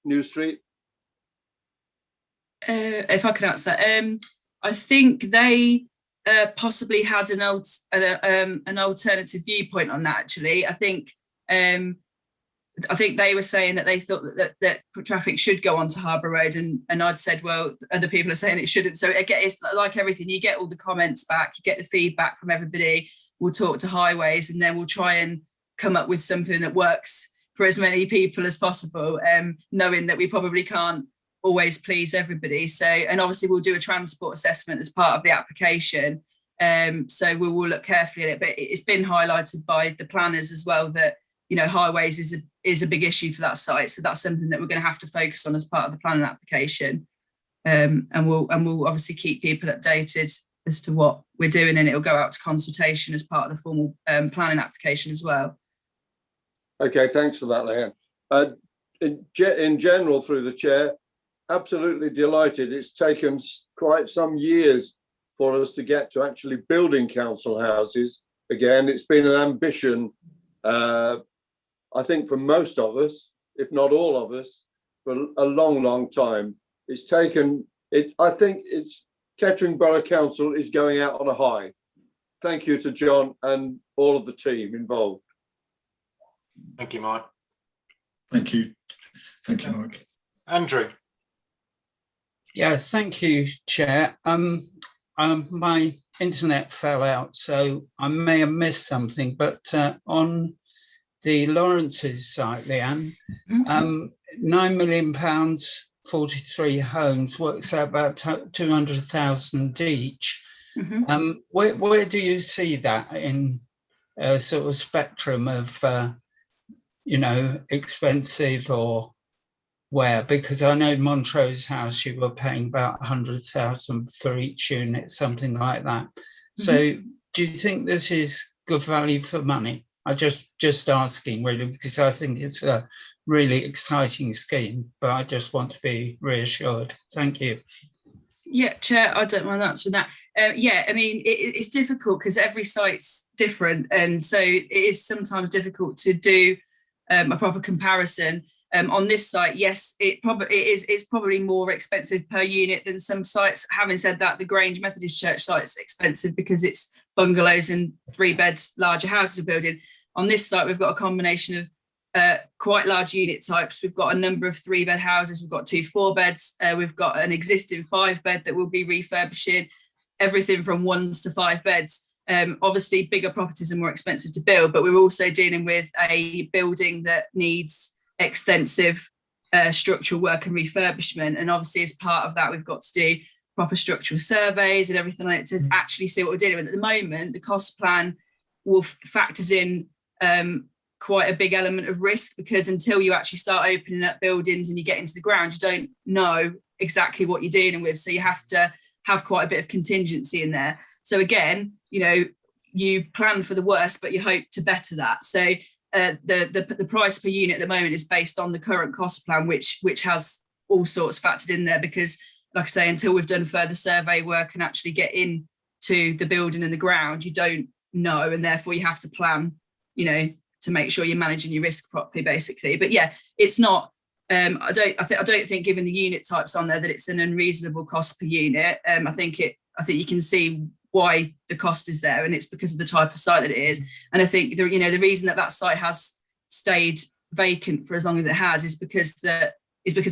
New Street? If I could answer that, I think they possibly had an alternative viewpoint on that. Actually, I think they were saying that they thought that traffic should go onto Harbour Road, and I'd said, well, other people are saying it shouldn't. So again, it's like everything. You get all the comments back, you get the feedback from everybody. We'll talk to highways, and then we'll try and come up with something that works for as many people as possible, knowing that we probably can't always please everybody. So, and obviously we'll do a transport assessment as part of the application. So we will look carefully at it, but it's been highlighted by the planners as well that, you know, highways is a big issue for that site. So that's something that we're going to have to focus on as part of the planning application. And we'll obviously keep people updated as to what we're doing, and it'll go out to consultation as part of the formal planning application as well. Okay, thanks for that, Leanne. In general, through the chair, absolutely delighted. It's taken quite some years for us to get to actually building council houses. Again, it's been an ambition, I think, for most of us, if not all of us, for a long, long time. It's taken it. I think it's Kettering Borough Council is going out on a high. Thank you to John and all of the team involved. Thank you, Mike. Thank you. Thank you, Mike. Andrew. Yeah, thank you, Chair. my internet fell out, so I may have missed something, but on the Lawrence's site, Leanne, £9 million, 43 homes, works out about 200,000 each. Where do you see that in a sort of spectrum of, expensive or where? Because I know Montrose House, you were paying about 100,000 for each unit, something like that. So do you think this is good value for money? I just asking really, because I think it's a really exciting scheme, but I just want to be reassured. Thank you. Yeah, Chair, I don't mind answering that. Yeah, I mean, it's difficult because every site's different. And so it is sometimes difficult to do a proper comparison. On this site, yes, it's probably more expensive per unit than some sites. Having said that, the Grange Methodist Church site is expensive because it's bungalows and 3 beds, larger houses are building. On this site, we've got a combination of quite large unit types. We've got a number of 3-bed houses. We've got 2 4-beds. We've got an existing 5-bed that we'll be refurbishing, everything from 1s to 5 beds. Obviously, bigger properties are more expensive to build, but we're also dealing with a building that needs extensive structural work and refurbishment. And obviously, as part of that, we've got to do proper structural surveys and everything like that to actually see what we're dealing with. At the moment, the cost plan factors in quite a big element of risk, because until you actually start opening up buildings and you get into the ground, you don't know exactly what you're dealing with. So you have to have quite a bit of contingency in there. So again, you plan for the worst, but you hope to better that. So the price per unit at the moment is based on the current cost plan, which has all sorts factored in there, because like I say, until we've done further survey work and actually get into the building and the ground, you don't know, and therefore you have to plan, to make sure you're managing your risk properly, basically. But yeah, it's not. I don't think, given the unit types on there, that it's an unreasonable cost per unit. I think you can see why the cost is there, and it's because of the type of site that it is. And I think the reason that site has stayed vacant for as long as it has is because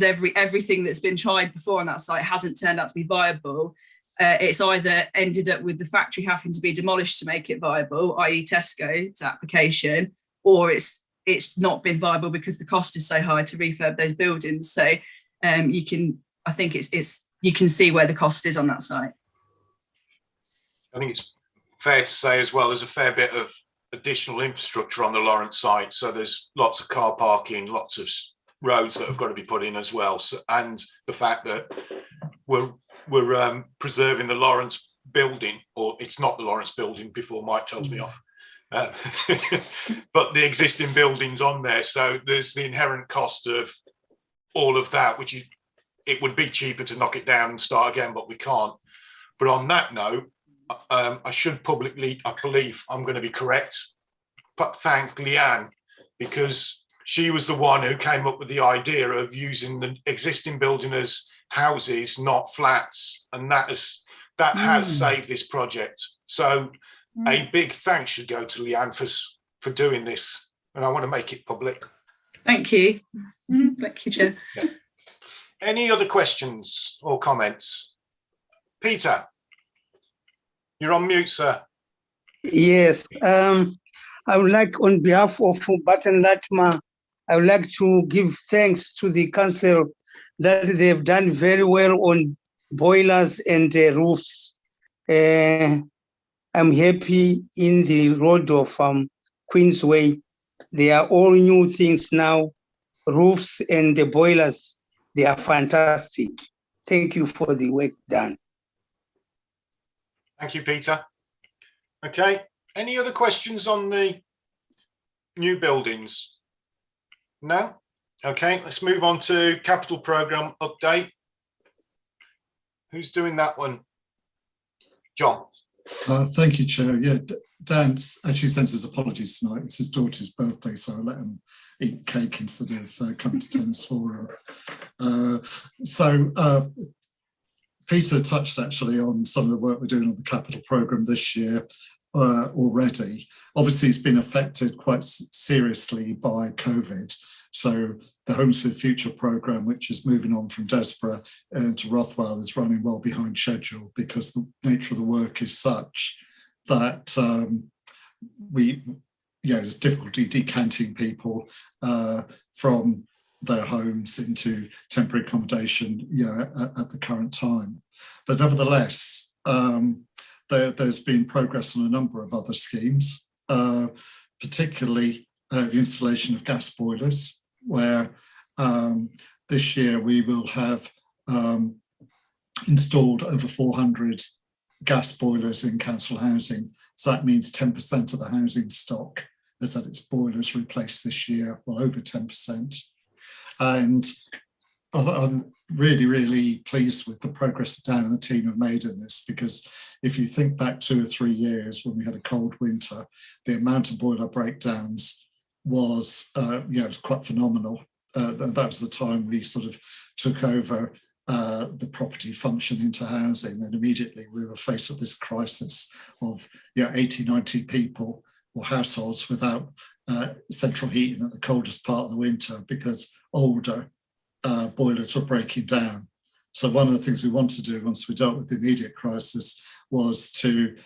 everything that's been tried before on that site hasn't turned out to be viable. It's either ended up with the factory having to be demolished to make it viable, i.e. Tesco's application, or it's not been viable because the cost is so high to refurb those buildings. So you can see where the cost is on that site. I think it's fair to say as well, there's a fair bit of additional infrastructure on the Lawrence site. So there's lots of car parking, lots of roads that have got to be put in as well. So, and the fact that we're preserving the Lawrence building, or it's not the Lawrence building before Mike tells me off, but the existing buildings on there. So there's the inherent cost of all of that, which it would be cheaper to knock it down and start again, but we can't. But on that note, I should publicly, I believe I'm going to be correct, but thank Leanne, because she was the one who came up with the idea of using the existing building as houses, not flats, and that has saved this project. So a big thanks should go to Leanne for doing this, and I want to make it public. Thank you. Thank you, Chair. Yeah. Any other questions or comments? Peter, you're on mute, sir. Yes, I would like, on behalf of Barton Latimer, I would like to give thanks to the council that they've done very well on boilers and roofs. I'm happy in the road of Queensway. They are all new things now. Roofs and the boilers, they are fantastic. Thank you for the work done. Thank you, Peter. Okay, any other questions on the new buildings? No? Okay, let's move on to capital programme update. Who's doing that one? John. Thank you, Chair. Yeah, Dan actually sends his apologies tonight. It's his daughter's birthday, so I let him eat cake instead of coming to Tenants Forum. Peter touched actually on some of the work we're doing on the capital programme this year already. Obviously, it's been affected quite seriously by COVID. So the Homes for the Future programme, which is moving on from Desborough to Rothwell, is running well behind schedule because the nature of the work is such that there's difficulty decanting people from their homes into temporary accommodation at the current time. But nevertheless, there's been progress on a number of other schemes, particularly the installation of gas boilers, where this year we will have installed over 400 gas boilers in council housing. So that means 10% of the housing stock has had its boilers replaced this year, well over 10%. And I'm really, really pleased with the progress that Dan and the team have made in this, because if you think back 2 or 3 years when we had a cold winter, the amount of boiler breakdowns was quite phenomenal. That was the time we sort of took over the property function into housing, and immediately we were faced with this crisis of 80, 90 people or households without central heating at the coldest part of the winter because older boilers were breaking down. So one of the things we wanted to do once we dealt with the immediate crisis was to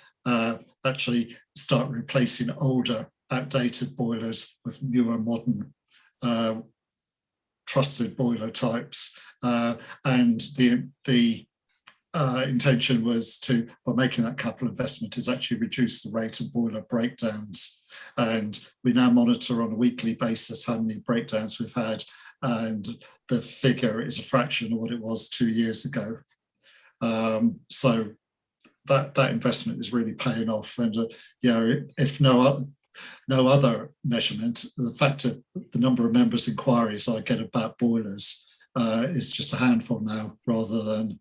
actually start replacing older, outdated boilers with newer, modern, trusted boiler types. And the intention was to, by making that capital investment, is actually reduce the rate of boiler breakdowns. And we now monitor on a weekly basis how many breakdowns we've had, and the figure is a fraction of what it was 2 years ago. So that investment is really paying off. And if no other measurement, the fact of the number of members' inquiries I get about boilers is just a handful now, rather than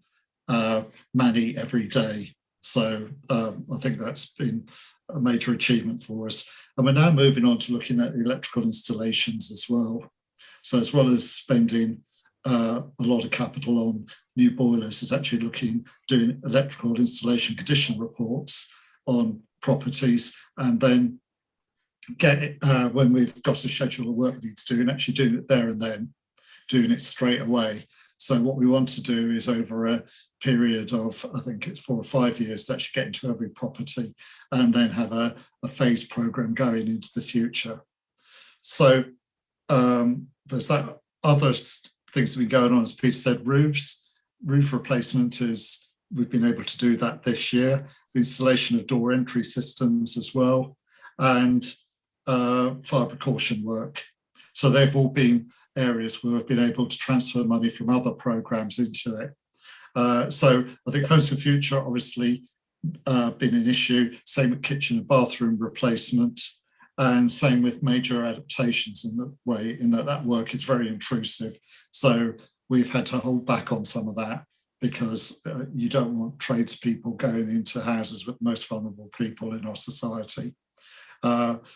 many every day. So I think that's been a major achievement for us. And we're now moving on to looking at electrical installations as well. So as well as spending a lot of capital on new boilers, is actually doing electrical installation condition reports on properties, and then when we've got a schedule of work we need to do, and actually doing it there and then, doing it straight away. So what we want to do is, over a period of, I think it's 4 or 5 years, actually get into every property and then have a phased programme going into the future. So there's that. Other things that have been going on, as Peter said, roof replacement is, we've been able to do that this year. The installation of door entry systems as well, and fire precaution work. So they've all been areas where we've been able to transfer money from other programmes into it. So I think Homes for the Future obviously been an issue, same with kitchen and bathroom replacement, and same with major adaptations in the way in that work is very intrusive. So we've had to hold back on some of that, because you don't want tradespeople going into houses with the most vulnerable people in our society.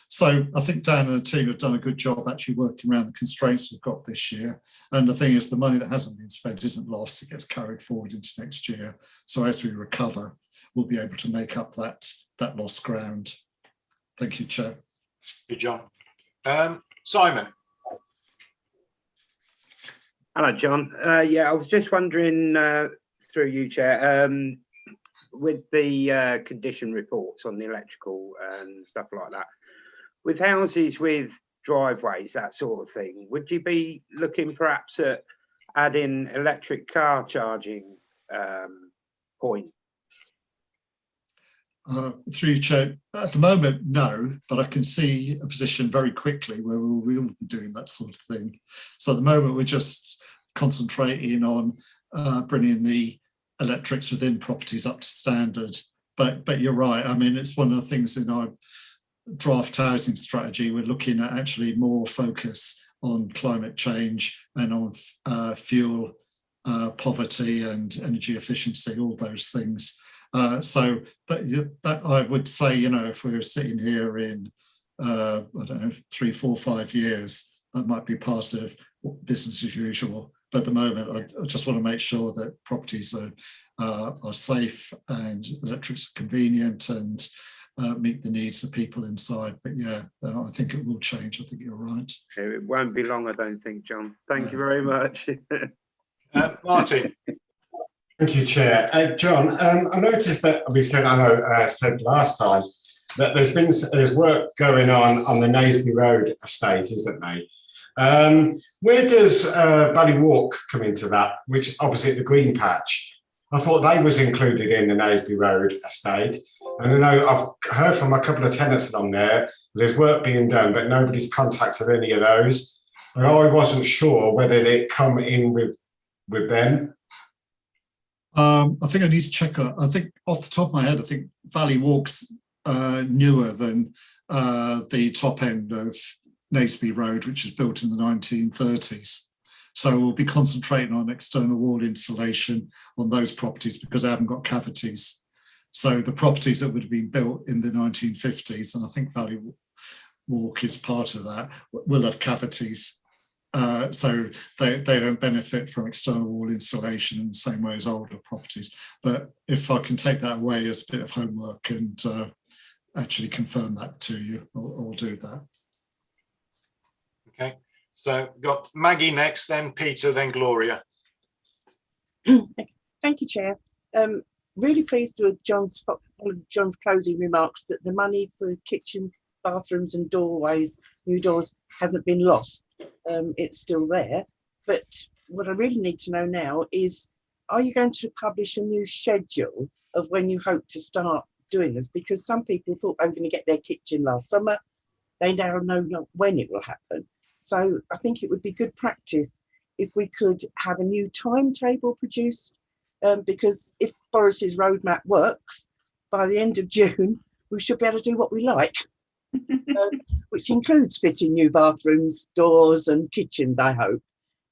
So I think Dan and the team have done a good job actually working around the constraints we've got this year. And the thing is, the money that hasn't been spent isn't lost, it gets carried forward into next year. So as we recover, we'll be able to make up that lost ground. Thank you, Chair. Good, John. Simon. Hello, John. I was just wondering, through you, Chair, with the condition reports on the electrical and stuff like that, with houses with driveways, that sort of thing, would you be looking perhaps at adding electric car charging points? Through you, Chair, at the moment, no, but I can see a position very quickly where we will be doing that sort of thing. So at the moment, we're just concentrating on bringing the electrics within properties up to standard. But you're right. I mean, it's one of the things in our draft housing strategy. We're looking at actually more focus on climate change and on fuel poverty and energy efficiency, all those things. So that I would say, if we were sitting here in, I don't know, 3, 4, 5 years, that might be part of business as usual. But at the moment, I just want to make sure that properties are safe and electrics are convenient, and meet the needs of people inside. But yeah, I think it will change. I think you're right. It won't be long, I don't think, John. Thank you very much. Martin. Thank you, Chair. John, I noticed that we said, I know I said last time, that there's work going on the Naseby Road estate, isn't there? Where does Valley Walk come into that, which opposite the green patch? I thought they was included in the Naseby Road estate. And I know I've heard from a couple of tenants along there, there's work being done, but nobody's contacted any of those. And I wasn't sure whether they come in with them. I think I need to check. I think off the top of my head, I think Valley Walk's newer than the top end of Naseby Road, which was built in the 1930s. So we'll be concentrating on external wall insulation on those properties because they haven't got cavities. So the properties that would have been built in the 1950s, and I think Valley Walk is part of that, will have cavities. So they don't benefit from external wall insulation in the same way as older properties. But if I can take that away as a bit of homework and actually confirm that to you, I'll do that. Okay, so got Maggie next, then Peter, then Gloria. Thank you, Chair. Really pleased with John's closing remarks that the money for kitchens, bathrooms and doorways, new doors, hasn't been lost. It's still there. But what I really need to know now is, are you going to publish a new schedule of when you hope to start doing this? Because some people thought they were going to get their kitchen last summer. They now know not when it will happen. So I think it would be good practice if we could have a new timetable produced, because if Boris's roadmap works, by the end of June, we should be able to do what we like, which includes fitting new bathrooms, doors and kitchens, I hope.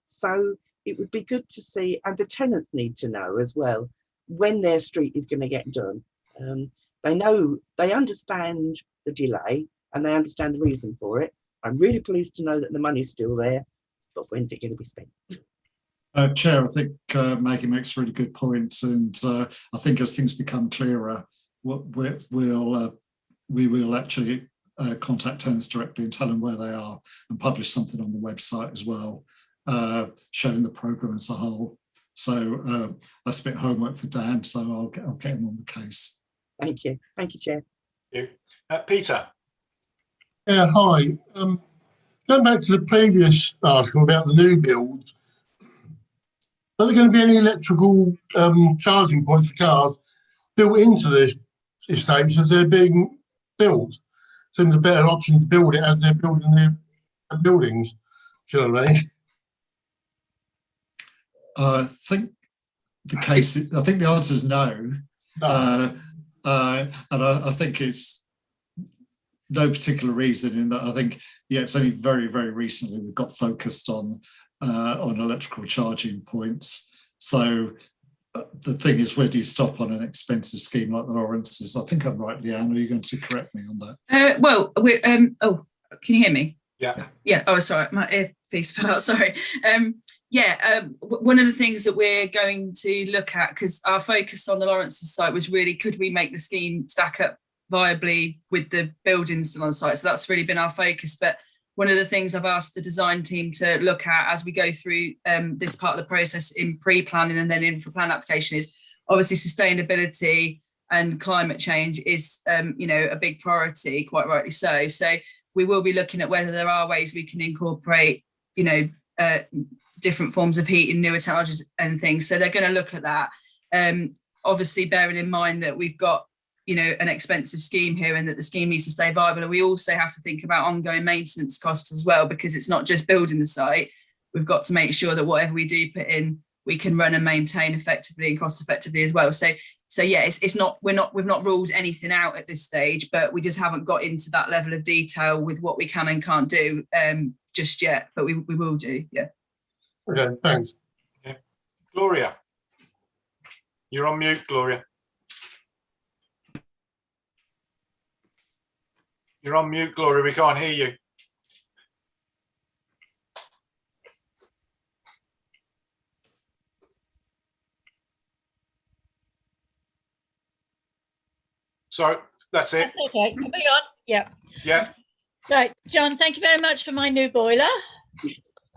So it would be good to see, and the tenants need to know as well, when their street is going to get done. They understand the delay and they understand the reason for it. I'm really pleased to know that the money's still there, but when's it going to be spent? Chair, I think Maggie makes a really good point, and I think as things become clearer, we will actually contact tenants directly and tell them where they are and publish something on the website as well, showing the programme as a whole. So that's a bit of homework for Dan, so I'll get him on the case. Thank you, Chair. Thank you. Peter. Yeah, hi. Going back to the previous article about the new build, are there going to be any electrical charging points for cars built into the estates as they're being built? Seems a better option to build it as they're building their buildings. Do you know what I mean? I think the answer is no. And I think it's no particular reason in that. I think, yeah, it's only very, very recently we've got focused on electrical charging points. So the thing is, where do you stop on an expensive scheme like the Lawrence's? I think I'm right, Leanne. Are you going to correct me on that? Well, we're, oh, can you hear me? Yeah. Yeah. Oh, sorry, my earpiece fell out. Sorry. One of the things that we're going to look at, because our focus on the Lawrence's site was really, could we make the scheme stack up viably with the buildings on the site? So that's really been our focus. But one of the things I've asked the design team to look at as we go through this part of the process in pre-planning and then in for plan application is obviously sustainability and climate change is, a big priority, quite rightly so. So we will be looking at whether there are ways we can incorporate, different forms of heating, newer technologies and things. So they're going to look at that. Obviously bearing in mind that we've got, an expensive scheme here and that the scheme needs to stay viable. And we also have to think about ongoing maintenance costs as well, because it's not just building the site. We've got to make sure that whatever we do put in, we can run and maintain effectively and cost effectively as well. So yeah, we've not ruled anything out at this stage, but we just haven't got into that level of detail with what we can and can't do just yet, but we will do, yeah. Okay, thanks. Yeah. Gloria. You're on mute, Gloria. You're on mute, Gloria. We can't hear you. Sorry, that's it. That's okay. Can we on? Yeah. Yeah. Right, John, thank you very much for my new boiler.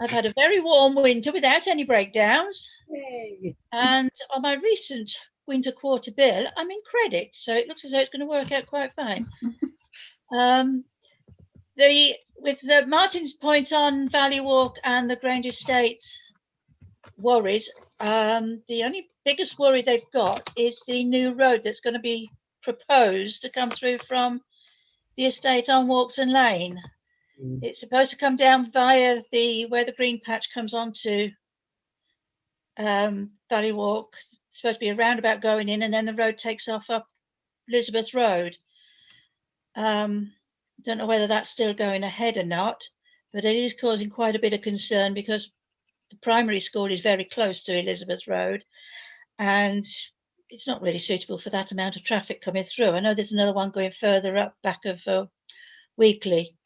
I've had a very warm winter without any breakdowns. Yay. And on my recent winter quarter bill, I'm in credit, so it looks as though it's going to work out quite fine. With the Martin's Point on Valley Walk and the Grange Estates worries, the only biggest worry they've got is the new road that's going to be proposed to come through from the estate on Walkton Lane. It's supposed to come down via where the green patch comes onto Valley Walk. It's supposed to be a roundabout going in, and then the road takes off up Elizabeth Road. Don't know whether that's still going ahead or not, but it is causing quite a bit of concern because the primary school is very close to Elizabeth Road, and it's not really suitable for that amount of traffic coming through. I know there's another one going further up back of Weekly.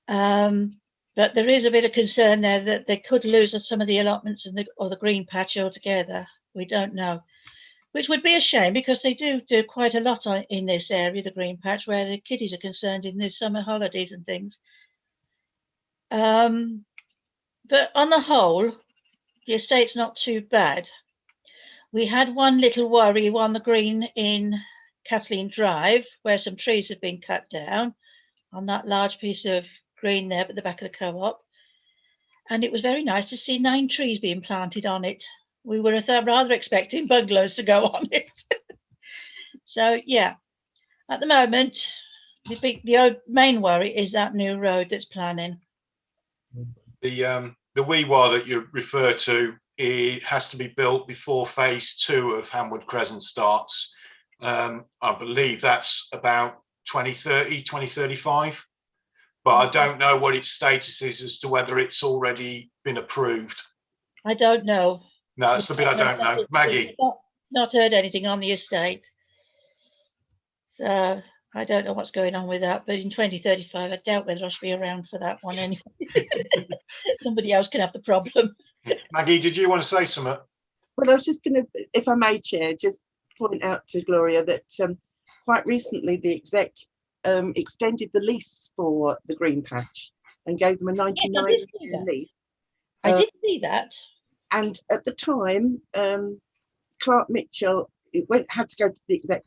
But there is a bit of concern there that they could lose some of the allotments or the green patch altogether. We don't know, which would be a shame because they do quite a lot in this area, the green patch, where the kiddies are concerned in the summer holidays and things. But on the whole, the estate's not too bad. We had one little worry on the green in Kathleen Drive, where some trees have been cut down on that large piece of green there at the back of the co-op. And it was very nice to see 9 trees being planted on it. We were rather expecting bungalows to go on it. So yeah, at the moment, the main worry is that new road that's planning. The WeWa that you refer to, it has to be built before phase 2 of Hamwood Crescent starts. I believe that's about 2030, 2035. But I don't know what its status is as to whether it's already been approved. I don't know. No, that's the bit I don't know. Maggie? Not heard anything on the estate. So I don't know what's going on with that. But in 2035, I doubt whether I should be around for that one anyway. Somebody else can have the problem. Maggie, did you want to say something? Well, I was just going to, if I may, Chair, just point out to Gloria that quite recently the exec extended the lease for the green patch and gave them a 99-year lease. I did see that. And at the time, Clark Mitchell had to go to the exec,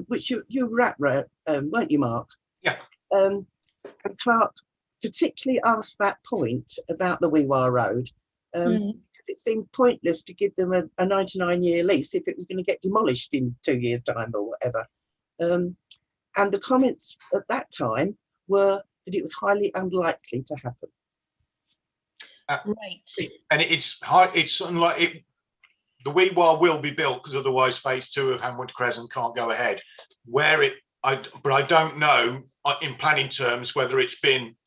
which you were at, weren't you, Mark? Yeah. And Clark particularly asked that point about the WeWa Road, because it seemed pointless to give them a 99-year lease if it was going to get demolished in 2 years' time or whatever. And the comments at that time were that it was highly unlikely to happen. Right. And it's unlike it. The WeWa will be built because otherwise phase 2 of Hamwood Crescent can't go ahead. But I don't know in planning terms whether it's been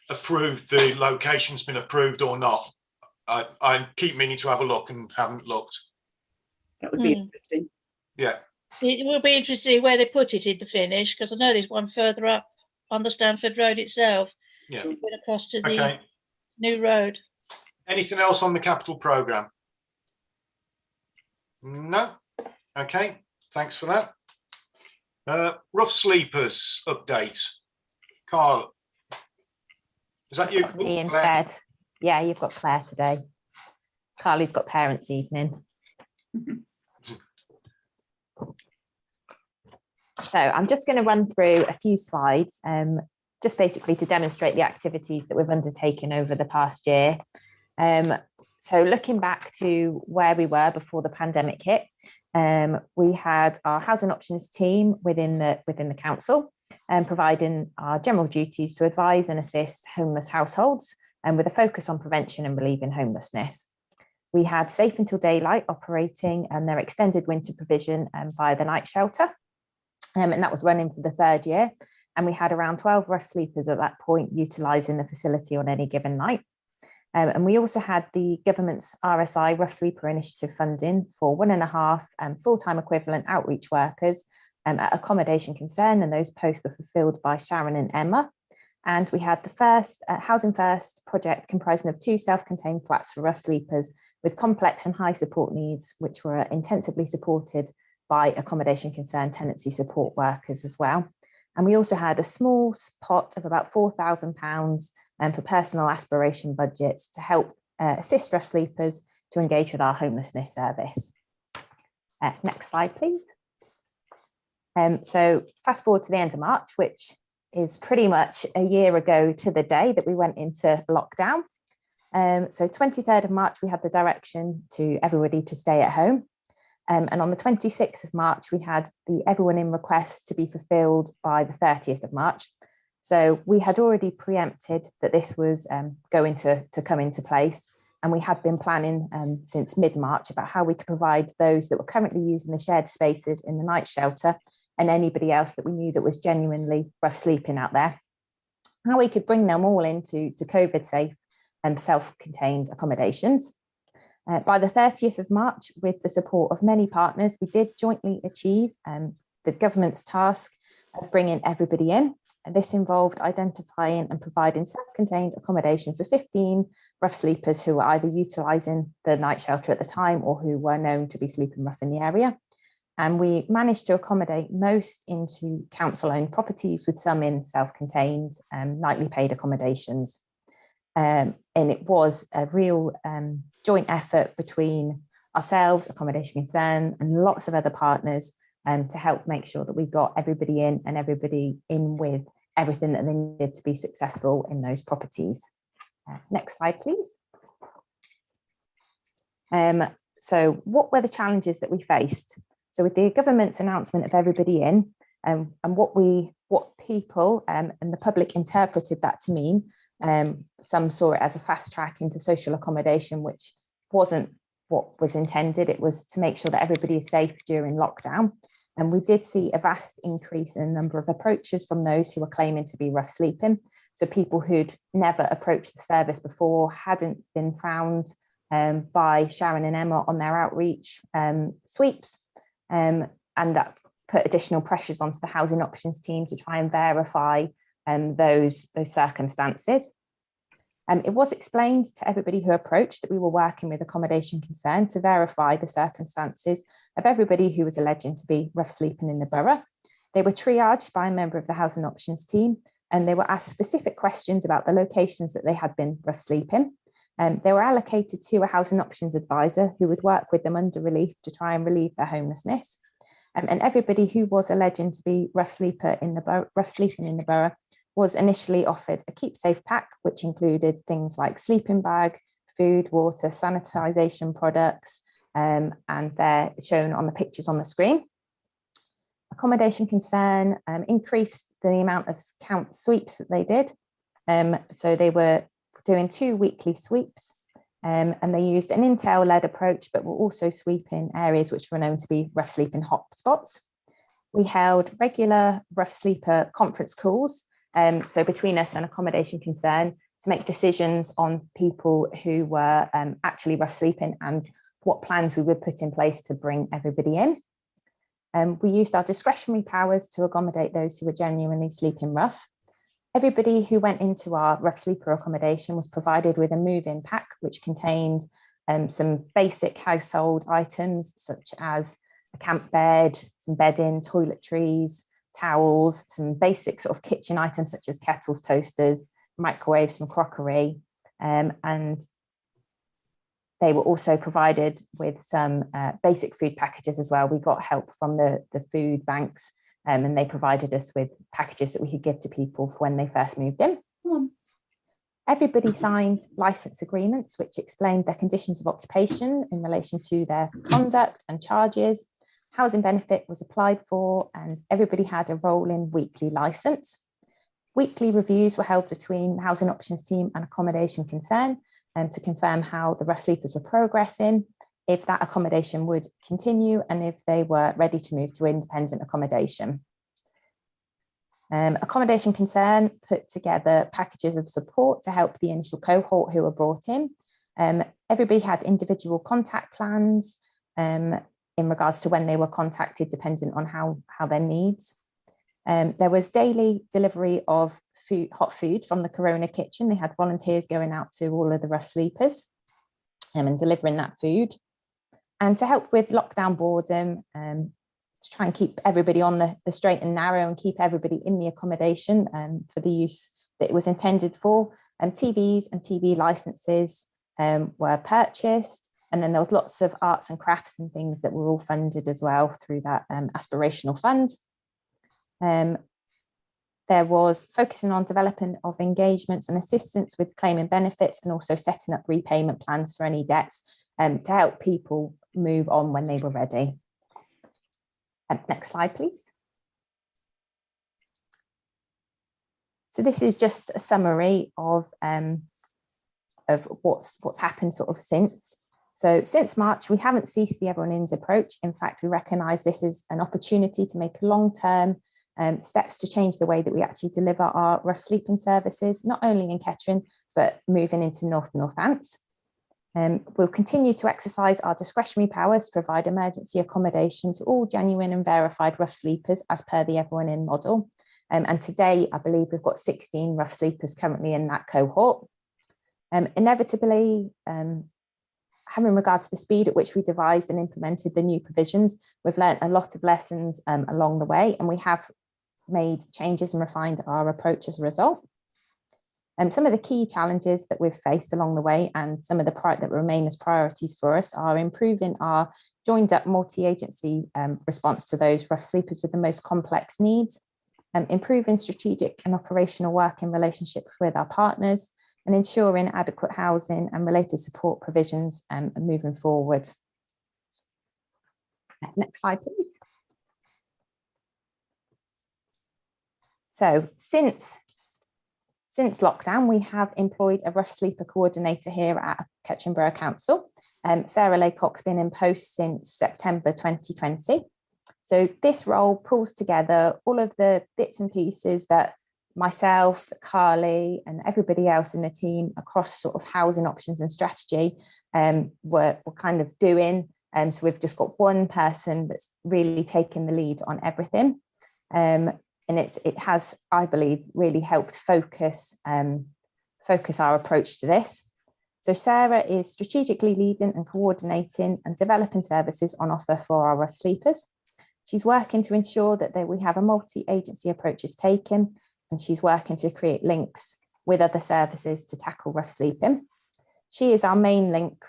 approved, the location's been approved or not. I keep meaning to have a look and haven't looked. That would be interesting. Yeah. It will be interesting where they put it in the finish, because I know there's one further up on the Stamford Road itself. Yeah. Going across to the new road. Anything else on the capital programme? No. Okay. Thanks for that. Rough sleepers update. Carl, is that you? Me instead. Yeah, you've got Claire today. Carly's got parents' evening. So I'm just going to run through a few slides, just basically to demonstrate the activities that we've undertaken over the past year. So looking back to where we were before the pandemic hit, we had our housing options team within the council, providing our general duties to advise and assist homeless households, and with a focus on prevention and relieving homelessness. We had Safe Until Daylight operating and their extended winter provision via the night shelter. And that was running for the 3rd year. And we had around 12 rough sleepers at that point utilising the facility on any given night. And we also had the government's RSI Rough Sleeper Initiative funding for 1.5 full-time equivalent outreach workers at Accommodation Concern, and those posts were fulfilled by Sharon and Emma. And we had the first Housing First project comprising of 2 self-contained flats for rough sleepers with complex and high support needs, which were intensively supported by accommodation concern tenancy support workers as well. And we also had a small pot of about £4,000 for personal aspiration budgets to help assist rough sleepers to engage with our homelessness service. Next slide, please. So fast forward to the end of March, which is pretty much a year ago to the day that we went into lockdown. So 23rd of March, we had the direction to everybody to stay at home. And on the 26th of March, we had the everyone in request to be fulfilled by the 30th of March. So we had already preempted that this was going to come into place. And we had been planning since mid-March about how we could provide those that were currently using the shared spaces in the night shelter and anybody else that we knew that was genuinely rough sleeping out there, how we could bring them all into COVID safe and self-contained accommodations. By the 30th of March, with the support of many partners, we did jointly achieve the government's task of bringing everybody in. And this involved identifying and providing self-contained accommodation for 15 rough sleepers who were either utilising the night shelter at the time or who were known to be sleeping rough in the area. And we managed to accommodate most into council-owned properties, with some in self-contained nightly paid accommodations. And it was a real joint effort between ourselves, Accommodation Concern, and lots of other partners to help make sure that we got everybody in and everybody in with everything that they needed to be successful in those properties. Next slide, please. So what were the challenges that we faced? So with the government's announcement of everybody in, and what people and the public interpreted that to mean, some saw it as a fast track into social accommodation, which wasn't what was intended. It was to make sure that everybody is safe during lockdown. And we did see a vast increase in the number of approaches from those who were claiming to be rough sleeping. So people who'd never approached the service before, hadn't been found by Sharon and Emma on their outreach sweeps. And that put additional pressures onto the housing options team to try and verify those circumstances. It was explained to everybody who approached that we were working with Accommodation Concern to verify the circumstances of everybody who was alleging to be rough sleeping in the borough. They were triaged by a member of the housing options team, and they were asked specific questions about the locations that they had been rough sleeping. They were allocated to a housing options advisor who would work with them under relief to try and relieve their homelessness. And everybody who was alleging to be rough sleeping in the borough was initially offered a keep safe pack, which included things like sleeping bag, food, water, sanitisation products, and they're shown on the pictures on the screen. Accommodation Concern increased the amount of count sweeps that they did. So they were doing 2 weekly sweeps, and they used an intel-led approach, but were also sweeping areas which were known to be rough sleeping hotspots. We held regular rough sleeper conference calls, so between us and Accommodation Concern, to make decisions on people who were actually rough sleeping and what plans we would put in place to bring everybody in. We used our discretionary powers to accommodate those who were genuinely sleeping rough. Everybody who went into our rough sleeper accommodation was provided with a move-in pack, which contained some basic household items such as a camp bed, some bedding, toiletries, towels, some basic sort of kitchen items such as kettles, toasters, microwaves, some crockery, and they were also provided with some basic food packages as well. We got help from the food banks, and they provided us with packages that we could give to people for when they first moved in. Everybody signed licence agreements which explained their conditions of occupation in relation to their conduct and charges. Housing benefit was applied for, and everybody had a rolling weekly licence. Weekly reviews were held between the Housing Options team and Accommodation Concern to confirm how the rough sleepers were progressing, if that accommodation would continue, and if they were ready to move to independent accommodation. Accommodation Concern put together packages of support to help the initial cohort who were brought in. Everybody had individual contact plans in regards to when they were contacted, dependent on how their needs. There was daily delivery of food, hot food from the Corona kitchen. They had volunteers going out to all of the rough sleepers and delivering that food. And to help with lockdown boredom, to try and keep everybody on the straight and narrow and keep everybody in the accommodation for the use that it was intended for. TVs and TV licenses were purchased, and then there was lots of arts and crafts and things that were all funded as well through that aspirational fund. There was focusing on development of engagements and assistance with claiming benefits, and also setting up repayment plans for any debts to help people move on when they were ready. Next slide, please. So this is just a summary of what's happened sort of since. So since March, we haven't ceased the Everyone In's approach. In fact, we recognise this is an opportunity to make long-term steps to change the way that we actually deliver our rough sleeping services, not only in Kettering, but moving into North Northants. We'll continue to exercise our discretionary powers to provide emergency accommodation to all genuine and verified rough sleepers as per the Everyone In model. And today, I believe we've got 16 rough sleepers currently in that cohort. Inevitably, having regard to the speed at which we devised and implemented the new provisions, we've learnt a lot of lessons along the way, and we have made changes and refined our approach as a result. Some of the key challenges that we've faced along the way, and some of the that remain as priorities for us, are improving our joined up multi-agency response to those rough sleepers with the most complex needs, improving strategic and operational work in relationship with our partners, and ensuring adequate housing and related support provisions moving forward. Next slide, please. So since lockdown, we have employed a rough sleeper coordinator here at Kettering Borough Council. Sarah Laycock's been in post since September 2020. So this role pulls together all of the bits and pieces that myself, Carly, and everybody else in the team across sort of housing options and strategy were kind of doing. So we've just got one person that's really taken the lead on everything. And it has, I believe, really helped focus our approach to this. So Sarah is strategically leading and coordinating and developing services on offer for our rough sleepers. She's working to ensure that we have a multi-agency approach is taken, and she's working to create links with other services to tackle rough sleeping. She is our main link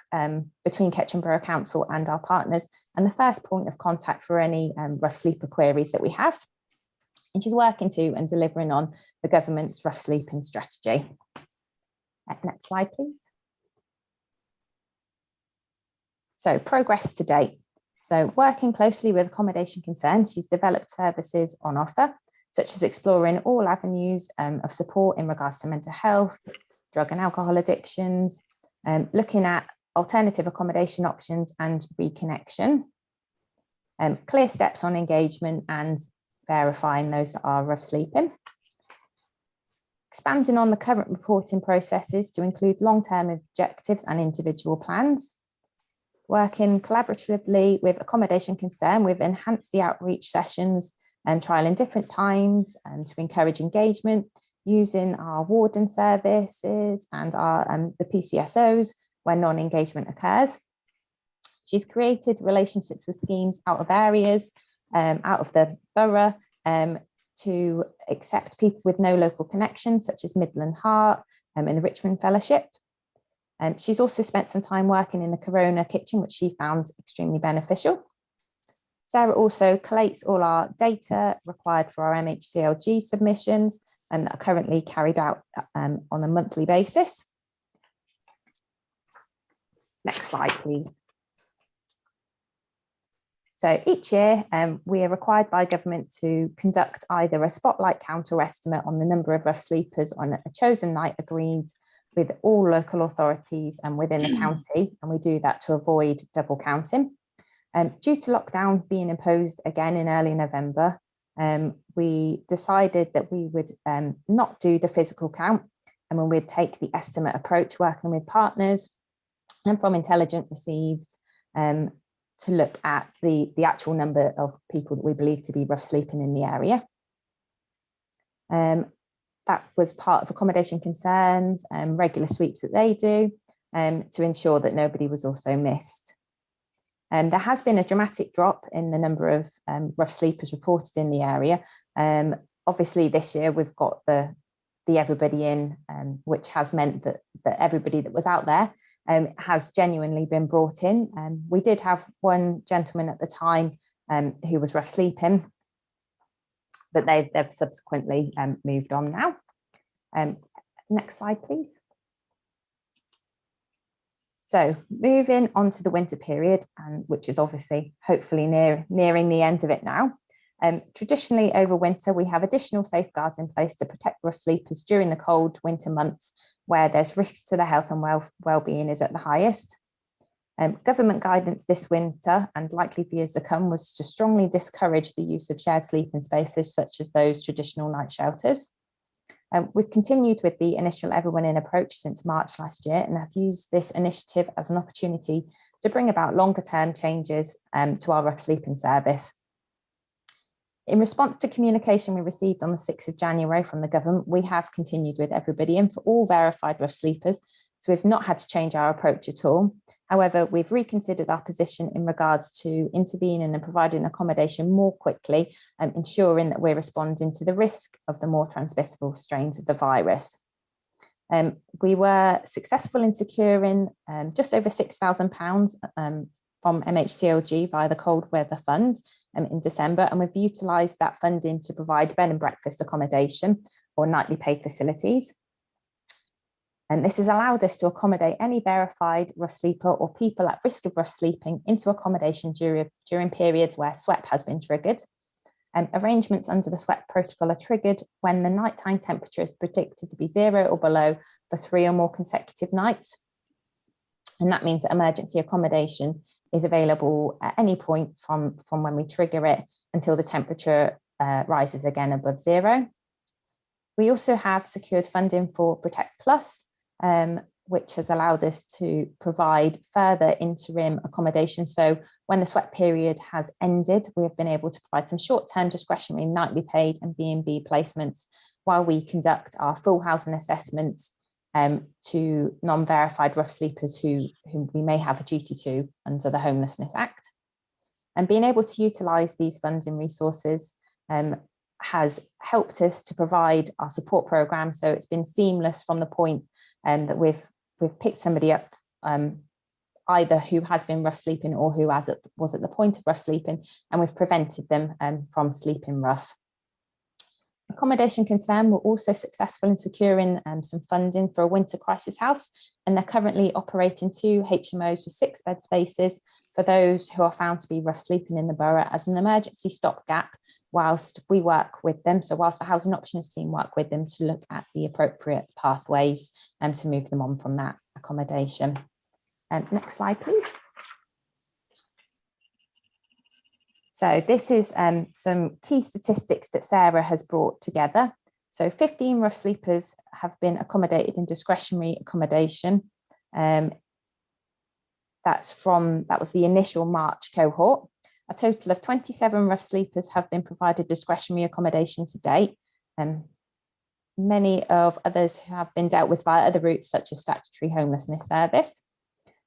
between Kettering Borough Council and our partners, and the first point of contact for any rough sleeper queries that we have. And she's working to and delivering on the government's rough sleeping strategy. Next slide, please. So progress to date. So working closely with Accommodation Concern, she's developed services on offer, such as exploring all avenues of support in regards to mental health, drug and alcohol addictions, looking at alternative accommodation options and reconnection, clear steps on engagement and verifying those that are rough sleeping, expanding on the current reporting processes to include long-term objectives and individual plans, working collaboratively with Accommodation Concern, we've enhanced the outreach sessions and trialling different times and to encourage engagement, using our warden services and our the PCSOs when non-engagement occurs. She's created relationships with schemes out of areas, out of the borough, to accept people with no local connection, such as Midland Heart and the Richmond Fellowship. She's also spent some time working in the Corona kitchen, which she found extremely beneficial. Sarah also collates all our data required for our MHCLG submissions and that are currently carried out on a monthly basis. Next slide, please. So each year, we are required by government to conduct either a spotlight count or estimate on the number of rough sleepers on a chosen night agreed with all local authorities and within the county, and we do that to avoid double counting. Due to lockdown being imposed again in early November, we decided that we would not do the physical count, and we would take the estimate approach, working with partners and from intelligence receives to look at the actual number of people that we believe to be rough sleeping in the area. That was part of Accommodation Concerns and regular sweeps that they do to ensure that nobody was also missed. There has been a dramatic drop in the number of rough sleepers reported in the area. Obviously, this year we've got the everybody in, which has meant that everybody that was out there has genuinely been brought in. We did have one gentleman at the time who was rough sleeping, but they've subsequently moved on now. Next slide, please. So moving on to the winter period, which is obviously hopefully nearing the end of it now. Traditionally over winter, we have additional safeguards in place to protect rough sleepers during the cold winter months where there's risks to the health and well-being is at the highest. Government guidance this winter and likely for years to come was to strongly discourage the use of shared sleeping spaces such as those traditional night shelters. We've continued with the initial everyone in approach since March last year and have used this initiative as an opportunity to bring about longer term changes to our rough sleeping service. In response to communication we received on the 6th of January from the government, we have continued with everybody in for all verified rough sleepers, so we've not had to change our approach at all. However, we've reconsidered our position in regards to intervening and providing accommodation more quickly, ensuring that we're responding to the risk of the more transmissible strains of the virus. We were successful in securing just over £6,000 from MHCLG via the Cold Weather Fund in December, and we've utilised that funding to provide bed and breakfast accommodation or nightly paid facilities. And this has allowed us to accommodate any verified rough sleeper or people at risk of rough sleeping into accommodation during periods where SWEP has been triggered. Arrangements under the SWEP protocol are triggered when the nighttime temperature is predicted to be 0 or below for 3 or more consecutive nights. And that means that emergency accommodation is available at any point from when we trigger it until the temperature rises again above 0. We also have secured funding for Protect Plus, which has allowed us to provide further interim accommodation. So when the SWEP period has ended, we have been able to provide some short-term discretionary nightly paid and B&B placements while we conduct our full housing assessments to non-verified rough sleepers who we may have a duty to under the Homelessness Act. And being able to utilise these funding resources has helped us to provide our support programme. So it's been seamless from the point that we've picked somebody up either who has been rough sleeping or who was at the point of rough sleeping, and we've prevented them from sleeping rough. Accommodation Concern were also successful in securing some funding for a winter crisis house, and they're currently operating 2 HMOs with 6 bed spaces for those who are found to be rough sleeping in the borough as an emergency stopgap whilst we work with them. So whilst the housing options team work with them to look at the appropriate pathways and to move them on from that accommodation. Next slide, please. So this is some key statistics that Sarah has brought together. So 15 rough sleepers have been accommodated in discretionary accommodation. That was the initial March cohort. A total of 27 rough sleepers have been provided discretionary accommodation to date. Many of others have been dealt with via other routes such as statutory homelessness service.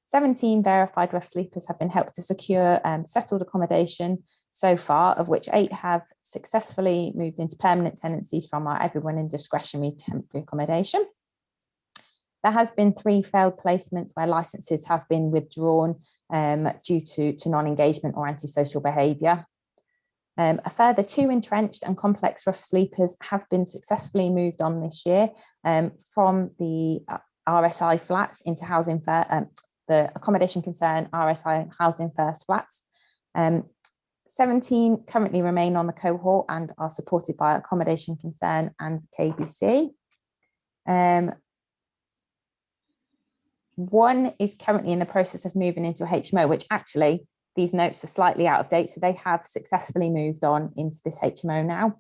17 verified rough sleepers have been helped to secure settled accommodation so far, of which 8 have successfully moved into permanent tenancies from our everyone in discretionary temporary accommodation. There has been 3 failed placements where licences have been withdrawn due to non-engagement or antisocial behaviour. A further 2 entrenched and complex rough sleepers have been successfully moved on this year from the RSI flats into housing the Accommodation Concern RSI Housing First flats. 17 currently remain on the cohort and are supported by Accommodation Concern and KBC. 1 is currently in the process of moving into a HMO, which actually these notes are slightly out of date, so they have successfully moved on into this HMO now.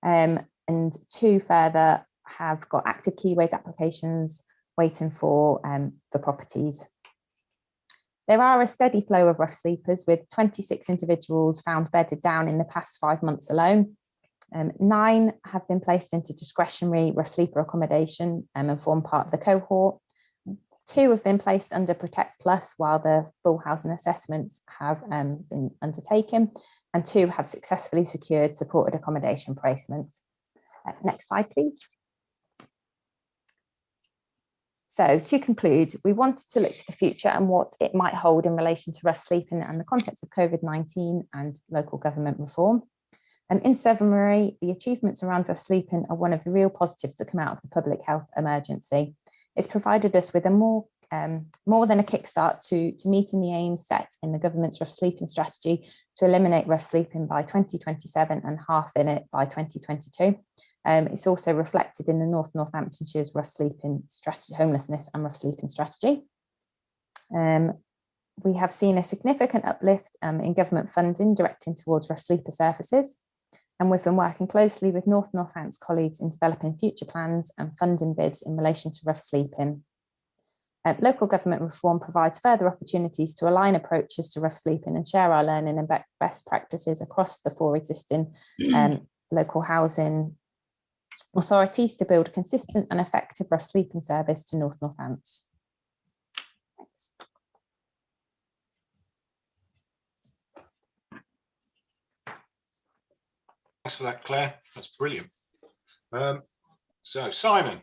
And 2 further have got active keyways applications waiting for properties. There are a steady flow of rough sleepers, with 26 individuals found bedded down in the past 5 months alone. 9 have been placed into discretionary rough sleeper accommodation and form part of the cohort. 2 have been placed under Protect Plus while the full housing assessments have been undertaken, and 2 have successfully secured supported accommodation placements. Next slide, please. So to conclude, we wanted to look to the future and what it might hold in relation to rough sleeping and the context of COVID-19 and local government reform. In summary, the achievements around rough sleeping are one of the real positives that come out of the public health emergency. It's provided us with a more than a kickstart to meeting the aims set in the government's rough sleeping strategy to eliminate rough sleeping by 2027 and halving it by 2022. It's also reflected in the Northamptonshire's rough sleeping strategy, homelessness and rough sleeping strategy. We have seen a significant uplift in government funding directing towards rough sleeper services. And we've been working closely with Northants colleagues in developing future plans and funding bids in relation to rough sleeping. Local government reform provides further opportunities to align approaches to rough sleeping and share our learning and best practices across the 4 existing local housing authorities to build a consistent and effective rough sleeping service to Northants. Thanks. Thanks for that, Claire. That's brilliant. So Simon.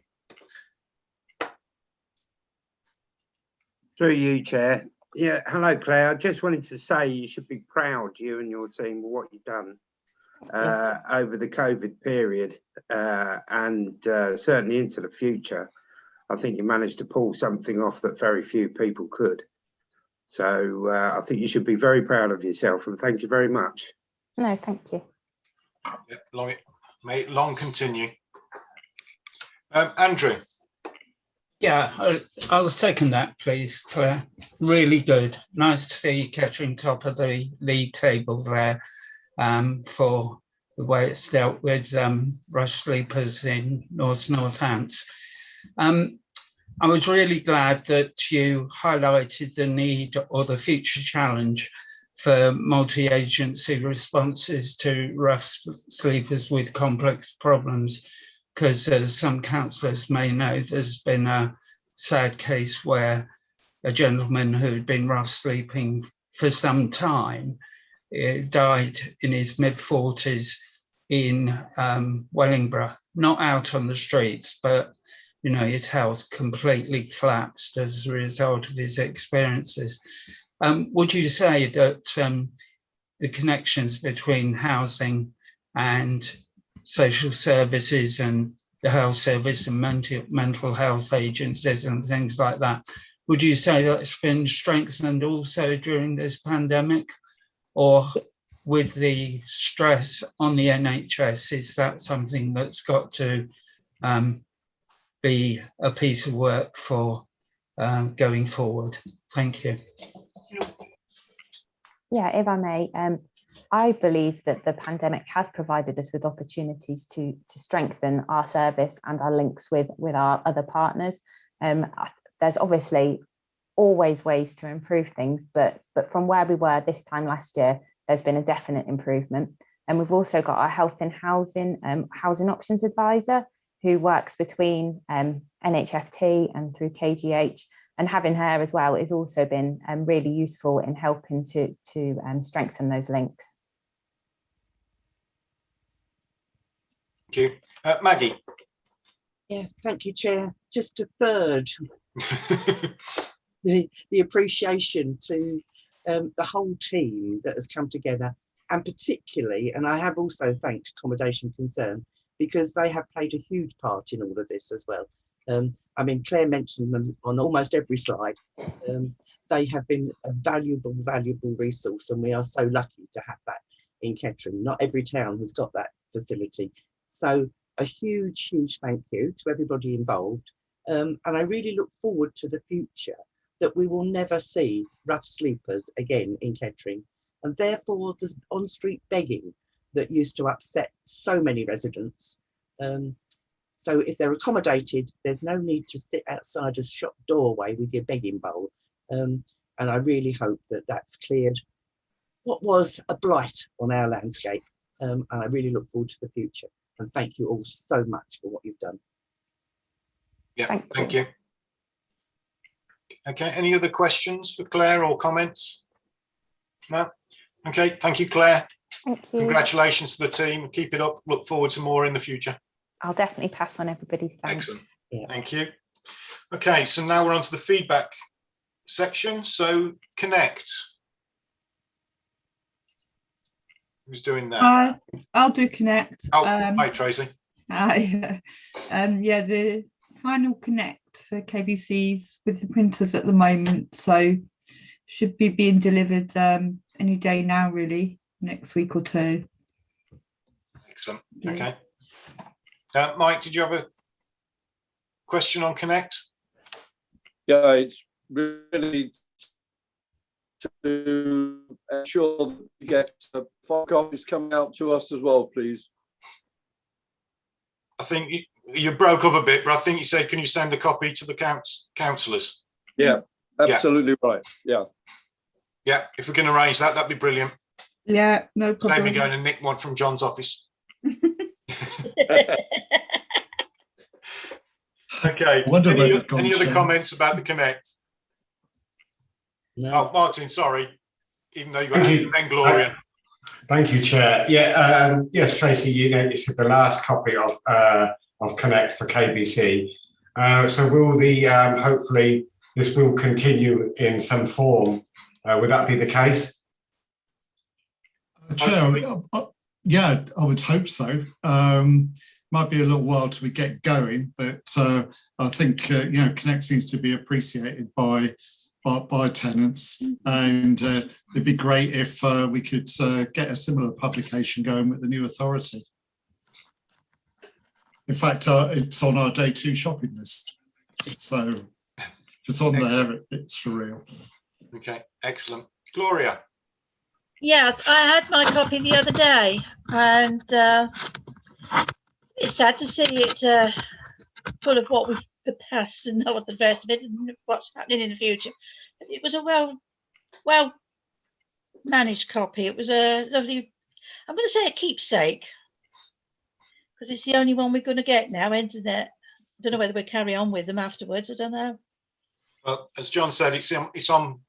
Through you, Chair. Yeah, hello, Claire. I just wanted to say you should be proud, you and your team, of what you've done over the COVID period and certainly into the future. I think you managed to pull something off that very few people could. So I think you should be very proud of yourself, and thank you very much. No, thank you. Yeah, may it long continue. Andrew. Yeah, I'll second that, please, Claire. Really good. Nice to see Kettering top of the league table there for the way it's dealt with rush sleepers in Northants. I was really glad that you highlighted the need or the future challenge for multi-agency responses to rough sleepers with complex problems, because as some councillors may know, there's been a sad case where a gentleman who had been rough sleeping for some time died in his mid-40s in Wellingborough, not out on the streets, but you know, his health completely collapsed as a result of his experiences. Would you say that the connections between housing and social services and the health service and mental health agencies and things like that, would you say that's been strengthened also during this pandemic? Or with the stress on the NHS, is that something that's got to be a piece of work for going forward? Thank you. Yeah, if I may, I believe that the pandemic has provided us with opportunities to strengthen our service and our links with our other partners. There's obviously always ways to improve things, but from where we were this time last year, there's been a definite improvement. And we've also got our health and housing options advisor, who works between NHFT and through KGH, and having her as well has also been really useful in helping to strengthen those links. Thank you. Maggie. Yeah, thank you, Chair. Just a third. the appreciation to the whole team that has come together, and particularly, and I have also thanked Accommodation Concern, because they have played a huge part in all of this as well. I mean, Claire mentioned them on almost every slide. They have been a valuable resource, and we are so lucky to have that in Kettering. Not every town has got that facility. So a huge thank you to everybody involved. And I really look forward to the future, that we will never see rough sleepers again in Kettering. And therefore the on-street begging that used to upset so many residents. So if they're accommodated, there's no need to sit outside a shop doorway with your begging bowl. And I really hope that that's cleared what was a blight on our landscape. And I really look forward to the future. And thank you all so much for what you've done. Yeah, thank you. Okay, any other questions for Claire or comments? No? Okay, thank you, Claire. Thank you. Congratulations to the team. Keep it up. Look forward to more in the future. I'll definitely pass on everybody's thanks. Excellent. Thank you. Okay, so now we're on to the feedback section. So Connect. Who's doing that? I'll do Connect. Oh, hi, Tracy. Hi. Yeah, the final Connect for KBCs with the printers at the moment, so should be being delivered any day now, really, next week or two. Excellent. Yeah. Okay. Mike, did you have a question on Connect? Yeah, it's really to ensure that we get 5 copies coming out to us as well, please. I think you broke up a bit, but I think you said, can you send a copy to the councillors? Yeah, absolutely right. Yeah. Yeah, if we can arrange that, that'd be brilliant. Yeah, no problem. Maybe going to nick one from John's office. Okay. Any other comments about the Connect? No. Oh, Martin, sorry. Even though you got to Ben Gloria. Thank you, Chair. Yeah, yes, Tracy, you know, this is the last copy of Connect for KBC. So will the hopefully this will continue in some form. Would that be the case? Chair, yeah, I would hope so. Might be a little while till we get going, but I think you know, Connect seems to be appreciated by tenants, and it'd be great if we could get a similar publication going with the new authority. In fact, it's on our day 2 shopping list, so if it's on there, it's for real. Okay, excellent. Gloria. Yes, I had my copy the other day, and it's sad to see it full of what we've the past and not the rest of it and what's happening in the future. But it was a well managed copy. It was a lovely, I'm going to say a keepsake, because it's the only one we're going to get now. Internet. I don't know whether we'll carry on with them afterwards. I don't know. Well, as John said, it's on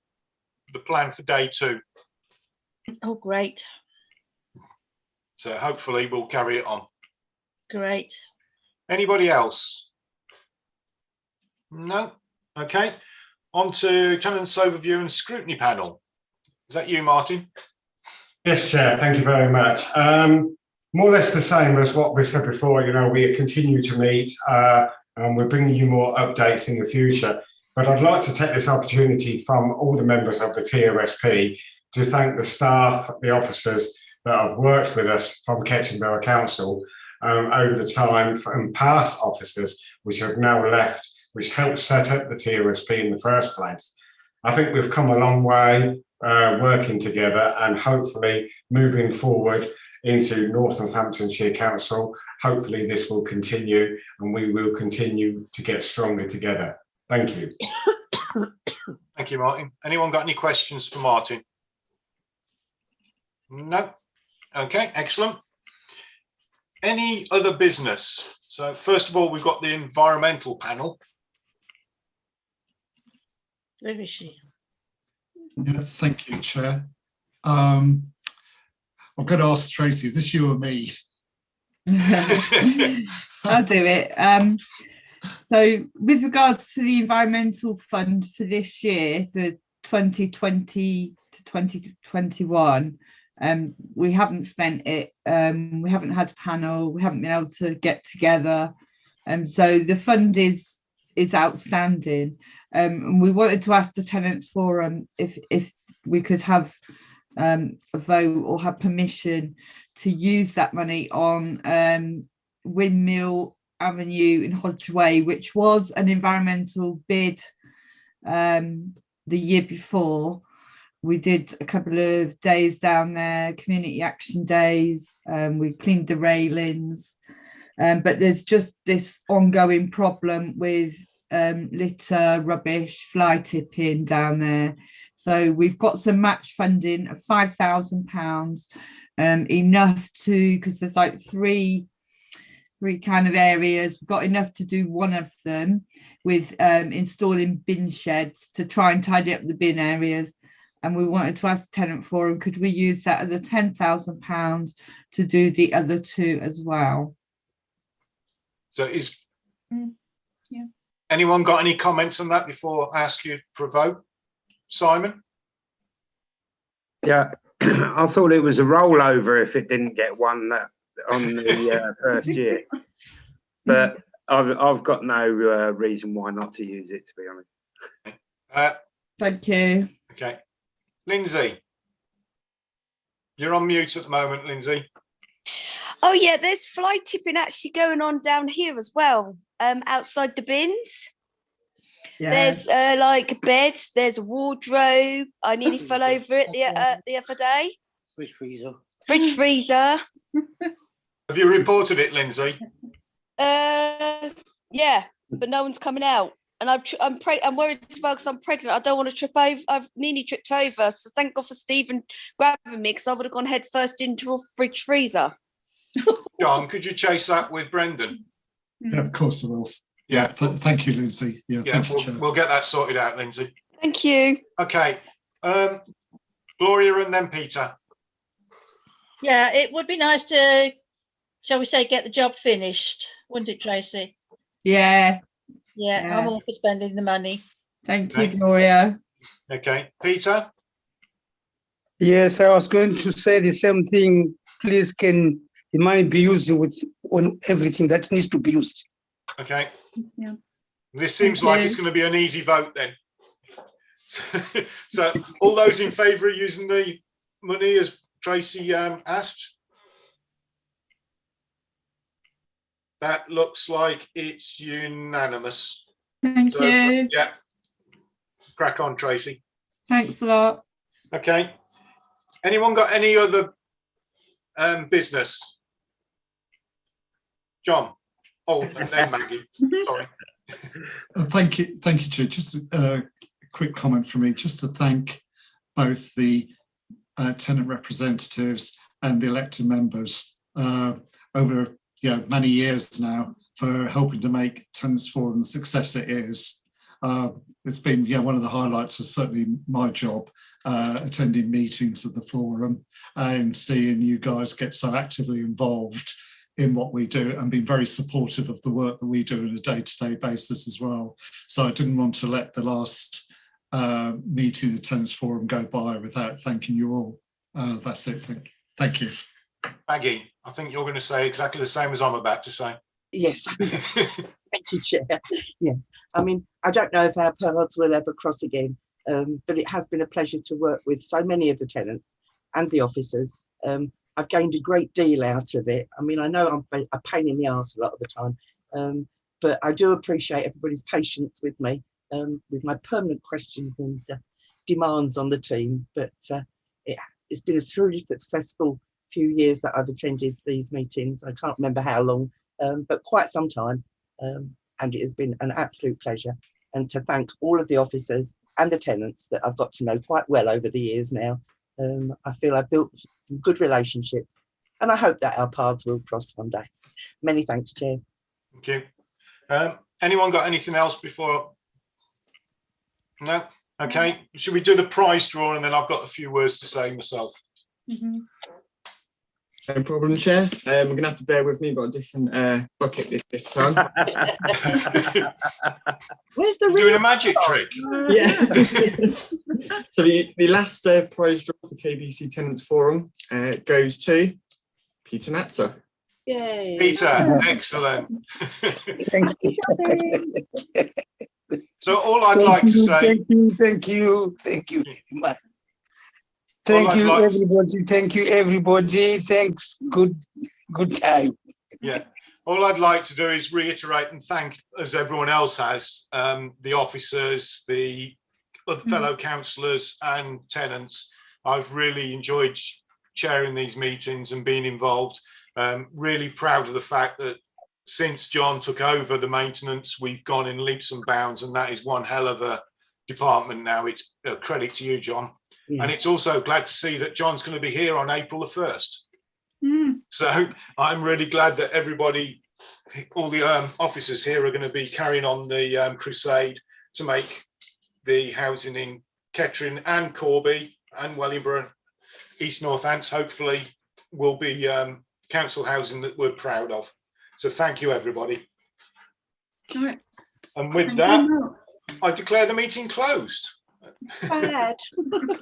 the plan for day 2. Oh, great. So hopefully we'll carry it on. Great. Anybody else? No? Okay. On to Tenants Overview and Scrutiny Panel. Is that you, Martin? Yes, Chair. Thank you very much. More or less the same as what we said before. You know, we continue to meet and we're bringing you more updates in the future. But I'd like to take this opportunity from all the members of the TOSP to thank the staff, the officers that have worked with us from Kettering Borough Council over the time, and past officers which have now left, which helped set up the TOSP in the first place. I think we've come a long way working together, and hopefully moving forward into Northamptonshire Council, hopefully this will continue and we will continue to get stronger together. Thank you. Thank you, Martin. Anyone got any questions for Martin? No? Okay, excellent. Any other business? So first of all, we've got the environmental panel. Where is she? Yeah, thank you, Chair. I've got to ask Tracy, is this you or me? I'll do it. So with regards to the environmental fund for this year, for 2020 to 2021, we haven't spent it. We haven't had a panel. We haven't been able to get together. So the fund is outstanding. And we wanted to ask the Tenants Forum if we could have a vote or have permission to use that money on Windmill Avenue in Hodgeway, which was an environmental bid the year before. We did a couple of days down there, community action days. We cleaned the railings, but there's just this ongoing problem with litter, rubbish, fly tipping down there. So we've got some match funding of £5,000, enough to, because there's like 3 kind of areas. We've got enough to do one of them with installing bin sheds to try and tidy up the bin areas. And we wanted to ask the Tenant Forum, could we use that other £10,000 to do the other two as well? So is yeah. anyone got any comments on that before I ask you for a vote? Simon? Yeah, I thought it was a rollover if it didn't get one that on the first year, but I've got no reason why not to use it, to be honest. Thank you. Okay. Lindsay, you're on mute at the moment, Lindsay. Oh yeah, there's fly tipping actually going on down here as well, outside the bins. Yeah. There's like beds, there's a wardrobe. I nearly fell over it the other day. Fridge freezer. Fridge freezer. Have you reported it, Lindsay? Yeah, but no one's coming out. And I'm worried as well because I'm pregnant. I don't want to trip over. I've nearly tripped over. So thank God for Stephen grabbing me because I would have gone head first into a fridge freezer. John, could you chase that with Brendan? Yeah, of course I will. Yeah, thank you, Lindsay. Yeah, thank you, Chair. We'll get that sorted out, Lindsay. Thank you. Okay. Gloria and then Peter. Yeah, it would be nice to, shall we say, get the job finished, wouldn't it, Tracy? Yeah. Yeah, I'm all for spending the money. Thank you, Gloria. Okay, Peter? Yes, I was going to say the same thing. Please, can the money be used on everything that needs to be used? Okay. Yeah. This seems like it's going to be an easy vote then. So all those in favour of using the money as Tracy asked? That looks like it's unanimous. Thank you. Yeah. Crack on, Tracy. Thanks a lot. Okay. Anyone got any other business? John? Oh, and then Maggie. Sorry. Thank you, Chair. Just a quick comment from me, just to thank both the tenant representatives and the elected members over many years now for helping to make Tenants Forum the success it is. It's been one of the highlights of certainly my job, attending meetings of the forum and seeing you guys get so actively involved in what we do and being very supportive of the work that we do on a day-to-day basis as well. So I didn't want to let the last meeting of the Tenants Forum go by without thanking you all. That's it. Thank you. Maggie, I think you're going to say exactly the same as I'm about to say. Yes. Thank you, Chair. Yes. I mean, I don't know if our paths will ever cross again, but it has been a pleasure to work with so many of the tenants and the officers. I've gained a great deal out of it. I mean, I know I'm a pain in the arse a lot of the time, but I do appreciate everybody's patience with me, with my permanent questions and demands on the team. But it's been a truly successful few years that I've attended these meetings. I can't remember how long, but quite some time. And it has been an absolute pleasure. And to thank all of the officers and the tenants that I've got to know quite well over the years now. I feel I've built some good relationships and I hope that our paths will cross one day. Many thanks, Chair. Thank you. Anyone got anything else before? No? Okay. Should we do the prize draw and then I've got a few words to say myself. No problem, Chair. We're going to have to bear with me, got a different bucket this time. Where's the doing a magic trick? Yeah. So the last prize draw for KBC Tenants Forum goes to Peter Matzer. Yay. Peter, excellent. Thank you. So all I'd like to say. Thank you. Thank you, everybody. Thank you, everybody. Thanks. Good time. Yeah. All I'd like to do is reiterate and thank, as everyone else has, the officers, the other fellow councillors and tenants. I've really enjoyed chairing these meetings and being involved. Really proud of the fact that since John took over the maintenance, we've gone in leaps and bounds, and that is one hell of a department now. It's a credit to you, John. Yeah. And it's also glad to see that John's going to be here on April the 1st. So I'm really glad that everybody all the officers here are going to be carrying on the crusade to make the housing in Kettering and Corby and Wellingborough and East Northants hopefully will be council housing that we're proud of. So thank you, everybody. Right. And with that, I declare the meeting closed. Bad.